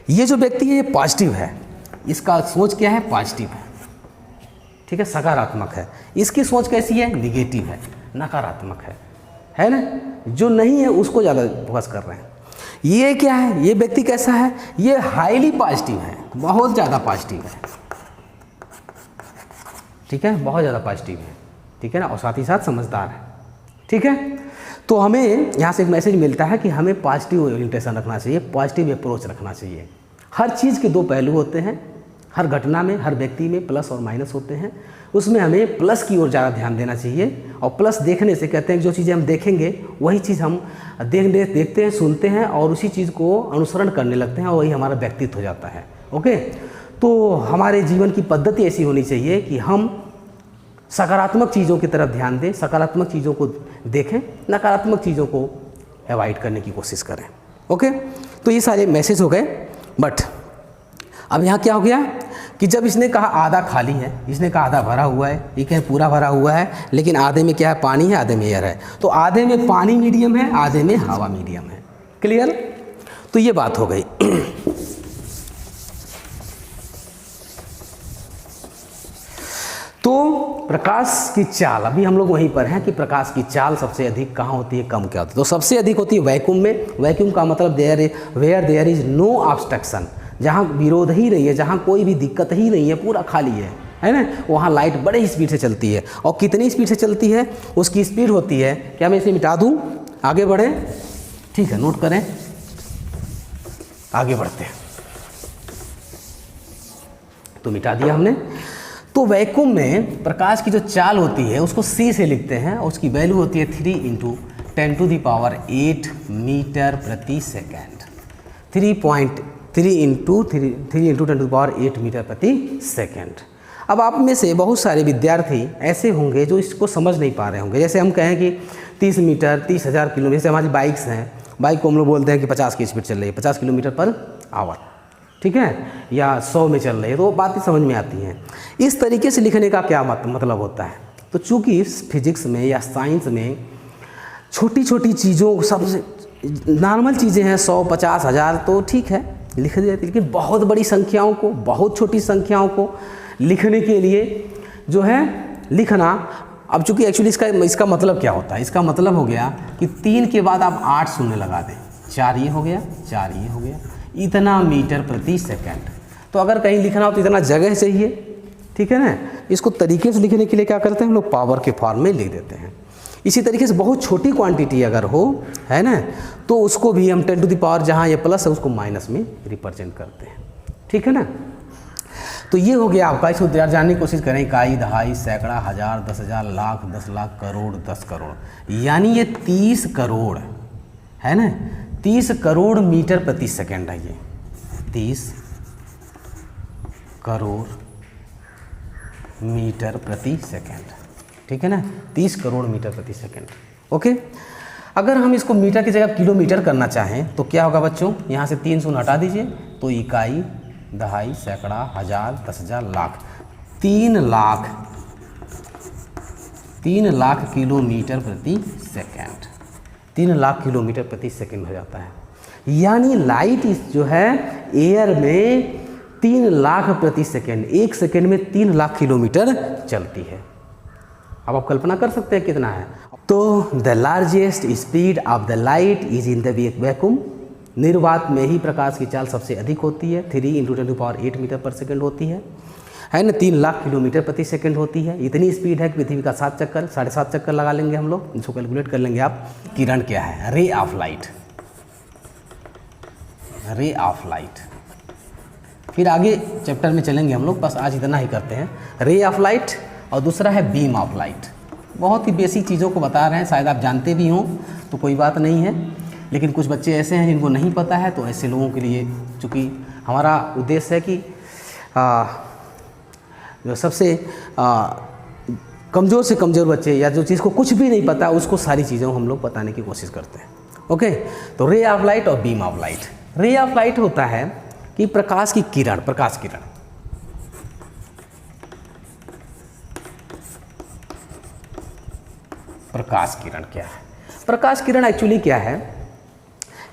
ये जो व्यक्ति है ये पॉजिटिव है, इसका सोच क्या है, पॉजिटिव है, ठीक है, सकारात्मक है। इसकी सोच कैसी है, निगेटिव है, नकारात्मक है ना। जो नहीं है उसको ज़्यादा फोकस कर रहे हैं। ये क्या है, ये व्यक्ति कैसा है, ये हाईली पॉजिटिव है, बहुत ज़्यादा पॉजिटिव है, ठीक है, बहुत ज़्यादा पॉजिटिव है, ठीक है ना, और साथ ही साथ समझदार है, ठीक है। तो हमें यहाँ से एक मैसेज मिलता है कि हमें पॉजिटिव ओरिएंटेशन रखना चाहिए, पॉजिटिव अप्रोच रखना चाहिए। हर चीज़ के दो पहलू होते हैं, हर घटना में, हर व्यक्ति में प्लस और माइनस होते हैं, उसमें हमें प्लस की ओर ज़्यादा ध्यान देना चाहिए। और प्लस देखने से कहते हैं कि जो चीज़ें हम देखेंगे वही चीज़ हम देखते हैं, सुनते हैं और उसी चीज़ को अनुसरण करने लगते हैं और वही हमारा व्यक्तित्व हो जाता है। ओके, तो हमारे जीवन की पद्धति ऐसी होनी चाहिए कि हम सकारात्मक चीज़ों की तरफ ध्यान दें, सकारात्मक चीज़ों को देखें, नकारात्मक चीज़ों को अवॉइड करने की कोशिश करें। ओके, तो ये सारे मैसेज हो गए। बट अब यहाँ क्या हो गया कि जब इसने कहा आधा खाली है, इसने कहा आधा भरा हुआ है, ये कहे पूरा भरा हुआ है, लेकिन आधे में क्या है, पानी है, आधे में एयर है। तो आधे में पानी मीडियम है, आधे में हवा मीडियम है। क्लियर? तो ये बात हो गई। तो प्रकाश की चाल, अभी हम लोग वहीं पर हैं कि प्रकाश की चाल सबसे अधिक कहाँ होती है, कम क्या होती है। तो सबसे अधिक होती है वैक्यूम में। वैक्यूम का मतलब where there is no obstruction, जहाँ विरोध ही नहीं है, जहाँ कोई भी दिक्कत ही नहीं है, पूरा खाली है ना, वहाँ लाइट बड़े स्पीड से चलती है। और कितनी स्पीड से चलती है, उसकी स्पीड होती है, क्या मैं इसे मिटा दूँ, आगे बढ़ें, ठीक है, नोट करें, आगे बढ़ते हैं। तो मिटा दिया हमने। तो वैक्यूम में प्रकाश की जो चाल होती है उसको C से लिखते हैं और उसकी वैल्यू होती है 3 × 10⁸ मीटर प्रति सेकेंड। 3 × 10⁸ मीटर प्रति सेकेंड। अब आप में से बहुत सारे विद्यार्थी ऐसे होंगे जो इसको समझ नहीं पा रहे होंगे। जैसे हम कहें कि 30 मीटर 30,000 किलोमीटर, जैसे हमारी बाइक्स हैं, बाइक को हम लोग बोलते हैं कि 50 की स्पीड चल रही है, 50 किलोमीटर पर आवर, ठीक है, या 100 में चल रही है, तो बातें समझ में आती हैं। इस तरीके से लिखने का क्या मतलब होता है। तो चूँकि फिजिक्स में या साइंस में छोटी छोटी चीज़ों, सबसे नॉर्मल चीज़ें हैं, 100, 50, 1000 तो ठीक है लिख देते, लेकिन बहुत बड़ी संख्याओं को, बहुत छोटी संख्याओं को लिखने के लिए जो है लिखना, अब चूँकि एक्चुअली इसका मतलब क्या होता है, इसका मतलब हो गया कि 3 के बाद आप 8 शून्य लगा दें, 4 ये हो गया, 4 ये हो गया, इतना मीटर प्रति सेकंड। तो अगर कहीं लिखना हो तो इतना जगह चाहिए, ठीक है ना। इसको तरीके से लिखने के लिए क्या करते हैं हम लोग, पावर के फॉर्म में लिख देते हैं। इसी तरीके से बहुत छोटी क्वांटिटी अगर हो, है ना, तो उसको भी हम 10⁻, जहाँ ये प्लस है उसको माइनस में रिप्रेजेंट करते हैं, ठीक है ना। तो ये हो गया आपका। इसको जानने की कोशिश करें, इकाई, दहाई, सैकड़ा, हज़ार, 10,000, लाख, 10 लाख, करोड़, 10 करोड़, यानी ये 30 करोड़ है ना, 30 करोड़ मीटर प्रति सेकंड है ये, 30 करोड़ मीटर प्रति सेकंड, ठीक है ना, 30 करोड़ मीटर प्रति सेकंड। ओके, अगर हम इसको मीटर की जगह किलोमीटर करना चाहें तो क्या होगा बच्चों, यहाँ से 3 शून्य हटा दीजिए, तो इकाई, दहाई, सैकड़ा, हज़ार, 10,000, लाख, 3 लाख किलोमीटर प्रति सेकंड, 3 लाख किलोमीटर प्रति सेकंड हो जाता है। यानी लाइट जो है एयर में 3 लाख प्रति सेकंड, 1 सेकंड में 3 लाख किलोमीटर चलती है। अब आप कल्पना कर सकते हैं कितना है। तो the largest speed of the light is in the vacuum. निर्वात में ही प्रकाश की चाल सबसे अधिक होती है, 3 × 10⁸ मीटर पर सेकंड होती है ना, 3 लाख किलोमीटर प्रति सेकंड होती है। इतनी स्पीड है कि पृथ्वी का 7 चक्कर, 7.5 चक्कर लगा लेंगे हम लोग, इसको कैलकुलेट कर लेंगे आप। किरण क्या है, रे ऑफ लाइट, रे ऑफ लाइट। फिर आगे चैप्टर में चलेंगे हम लोग, बस आज इतना ही करते हैं। रे ऑफ लाइट और दूसरा है बीम ऑफ लाइट। बहुत ही बेसिक चीज़ों को बता रहे हैं, शायद आप जानते भी हों तो कोई बात नहीं है, लेकिन कुछ बच्चे ऐसे हैं जिनको नहीं पता है, तो ऐसे लोगों के लिए, चूँकि हमारा उद्देश्य है कि जो सबसे कमज़ोर से कमज़ोर बच्चे या जो चीज़ को कुछ भी नहीं पता उसको सारी चीज़ों हम लोग बताने की कोशिश करते हैं। ओके, तो रे ऑफ लाइट और बीम ऑफ लाइट। रे ऑफ लाइट होता है कि प्रकाश की किरण, प्रकाश किरण प्रकाश किरण क्या है? प्रकाश किरण एक्चुअली क्या है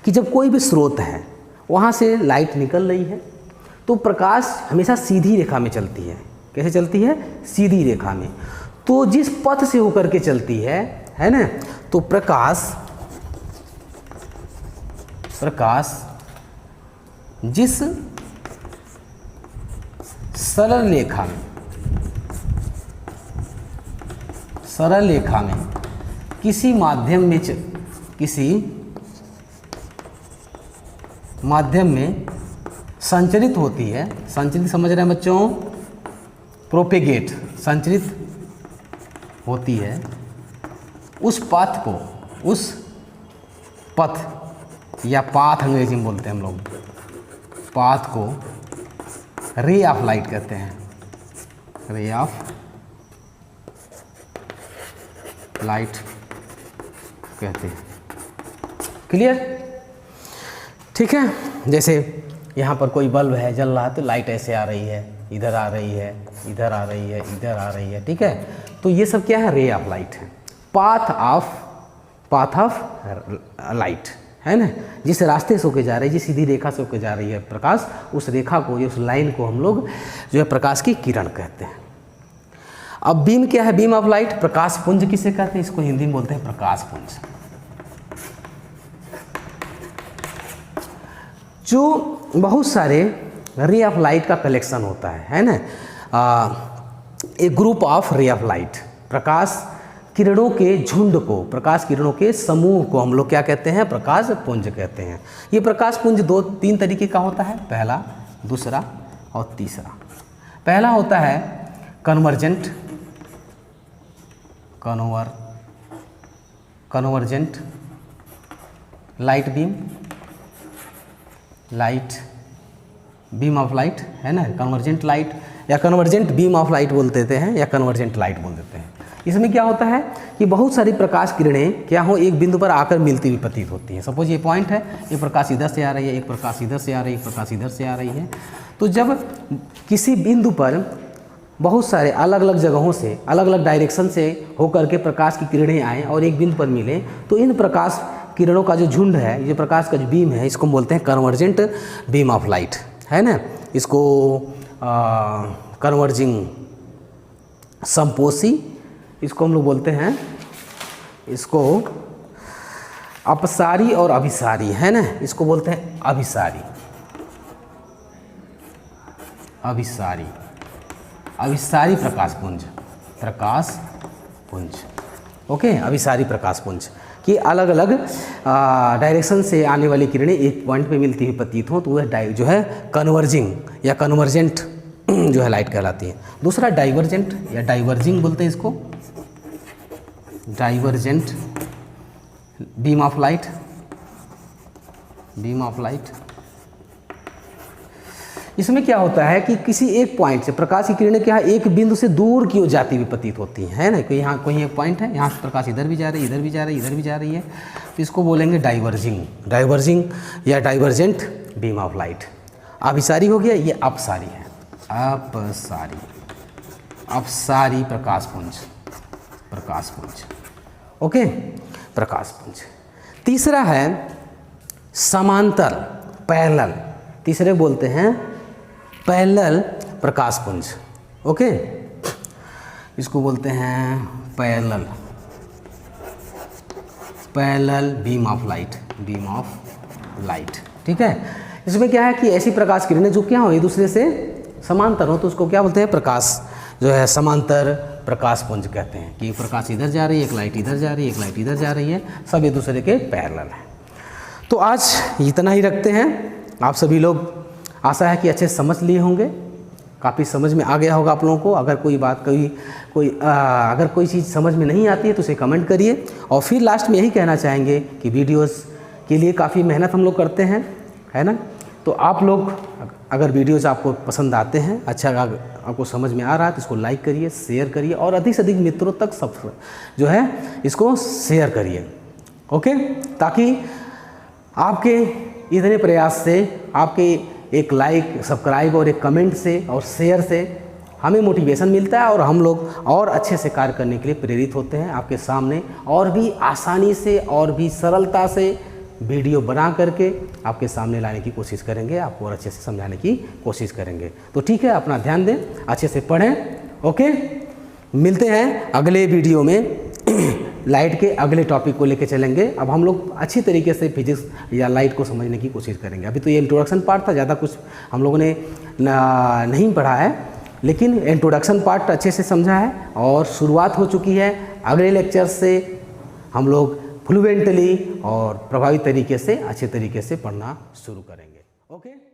कि जब कोई भी स्रोत है वहाँ से लाइट निकल रही है तो प्रकाश हमेशा सीधी रेखा में चलती है। कैसे चलती है? सीधी रेखा में। तो जिस पथ से होकर के चलती है ना, तो प्रकाश जिस सरल रेखा में किसी माध्यम में संचरित होती है, संचरित समझ रहे हैं बच्चों, प्रोपेगेट, संचरित होती है, उस पथ या पाथ अंग्रेजी में बोलते हैं हम लोग, पाथ को रे ऑफ लाइट कहते हैं, रे ऑफ लाइट कहते हैं। क्लियर? ठीक है। जैसे यहाँ पर कोई बल्ब है, जल रहा है, तो लाइट ऐसे आ रही है, इधर आ रही है, इधर आ रही है, इधर आ रही है। ठीक है, तो ये सब क्या है? रे ऑफ लाइट है, पाथ ऑफ लाइट है ना। जिस रास्ते से होके जा रही है, जिस सीधी रेखा से होके जा रही है प्रकाश, उस रेखा को, उस लाइन को हम लोग जो है प्रकाश की किरण कहते हैं। अब बीम क्या है? बीम ऑफ लाइट, प्रकाश पुंज किसे कहते हैं? इसको हिंदी में बोलते हैं प्रकाश पुंज। जो बहुत सारे रे ऑफ लाइट का कलेक्शन होता है ना, एक group of ray of light, प्रकाश किरणों के झुंड को, प्रकाश किरणों के समूह को हम लोग क्या कहते हैं? प्रकाश पुंज कहते हैं। ये प्रकाश पुंज 2-3 तरीके का होता है, पहला, दूसरा और तीसरा। पहला होता है convergent light beam of light है ना, कन्वर्जेंट लाइट या कन्वर्जेंट बीम ऑफ लाइट बोल देते हैं, या कन्वर्जेंट लाइट बोल देते हैं। इसमें क्या होता है कि बहुत सारी प्रकाश किरणें क्या हो, एक बिंदु पर आकर मिलती हुई प्रतीत होती हैं। सपोज ये पॉइंट है, एक प्रकाश इधर से आ रही है, एक प्रकाश इधर से आ रही है, एक प्रकाश इधर से आ रही है। तो जब किसी बिंदु पर बहुत सारे अलग अलग जगहों से, अलग अलग डायरेक्शन से होकर के प्रकाश की किरणें आएँ और एक बिंदु पर मिलें, तो इन प्रकाश किरणों का जो झुंड है, ये प्रकाश का जो बीम है, इसको बोलते हैं कन्वर्जेंट बीम ऑफ लाइट है ना। इसको कन्वर्जिंग संपोषी, इसको हम लोग बोलते हैं, इसको अपसारी और अभिसारी है ना, इसको बोलते हैं अभिसारी प्रकाश पुंज। ओके, अभिसारी प्रकाश पुंज कि अलग अलग डायरेक्शन से आने वाली किरणें एक पॉइंट पे मिलती हुई प्रतीत हों, तो वह जो है कन्वर्जिंग या कन्वर्जेंट जो है लाइट कहलाती है। दूसरा डाइवर्जेंट या डाइवर्जिंग बोलते हैं इसको, डाइवर्जेंट बीम ऑफ लाइट। इसमें क्या होता है कि किसी एक पॉइंट से प्रकाश की किरणें क्या एक बिंदु से दूर की ओर जाती हुई प्रतीत होती हैं, है ना। कोई यहाँ कोई एक पॉइंट है, यहाँ से प्रकाश इधर भी जा रही है, इधर भी जा रही है, इधर भी जा रही है, तो इसको बोलेंगे डाइवर्जिंग या डाइवर्जेंट बीम ऑफ लाइट। अभिसारी हो गया, ये अपसारी है, अपसारी प्रकाश पुंज। ओके, प्रकाश पुंज। तीसरा है समांतर, पैरेलल, तीसरे बोलते हैं पैरेलल प्रकाश पुंज। ओके, इसको बोलते हैं पैरेलल बीम ऑफ लाइट। ठीक है, इसमें क्या है कि ऐसी प्रकाश किरणें जो क्या हो, एक दूसरे से समांतर हो, तो उसको क्या बोलते हैं? प्रकाश जो है समांतर प्रकाश पुंज कहते हैं कि प्रकाश इधर जा रही है, एक लाइट इधर जा रही है, एक लाइट इधर जा रही है, सब एक दूसरे के पैरेलल है। तो आज इतना ही रखते हैं। आप सभी लोग आशा है कि अच्छे समझ लिए होंगे, काफ़ी समझ में आ गया होगा आप लोगों को। अगर कोई बात अगर कोई चीज़ समझ में नहीं आती है तो उसे कमेंट करिए। और फिर लास्ट में यही कहना चाहेंगे कि वीडियोस के लिए काफ़ी मेहनत हम लोग करते हैं, है ना। तो आप लोग अगर वीडियोस आपको पसंद आते हैं, अच्छा आपको समझ में आ रहा है, तो इसको लाइक करिए, शेयर करिए और अधिक से अधिक मित्रों तक सब जो है इसको शेयर करिए। ओके, ताकि आपके इतने प्रयास से, आपके एक लाइक, सब्सक्राइब और एक कमेंट से और शेयर से हमें मोटिवेशन मिलता है और हम लोग और अच्छे से कार्य करने के लिए प्रेरित होते हैं। आपके सामने और भी आसानी से और भी सरलता से वीडियो बना करके आपके सामने लाने की कोशिश करेंगे, आपको और अच्छे से समझाने की कोशिश करेंगे। तो ठीक है, अपना ध्यान दें, अच्छे से पढ़ें। ओके, मिलते हैं अगले वीडियो में। लाइट के अगले टॉपिक को लेके चलेंगे। अब हम लोग अच्छी तरीके से फिजिक्स या लाइट को समझने की कोशिश करेंगे। अभी तो ये इंट्रोडक्शन पार्ट था, ज़्यादा कुछ हम लोगों ने नहीं पढ़ा है, लेकिन इंट्रोडक्शन पार्ट अच्छे से समझा है और शुरुआत हो चुकी है। अगले लेक्चर से हम लोग फ्लुएंटली और प्रभावी तरीके से अच्छे तरीके से पढ़ना शुरू करेंगे। ओके।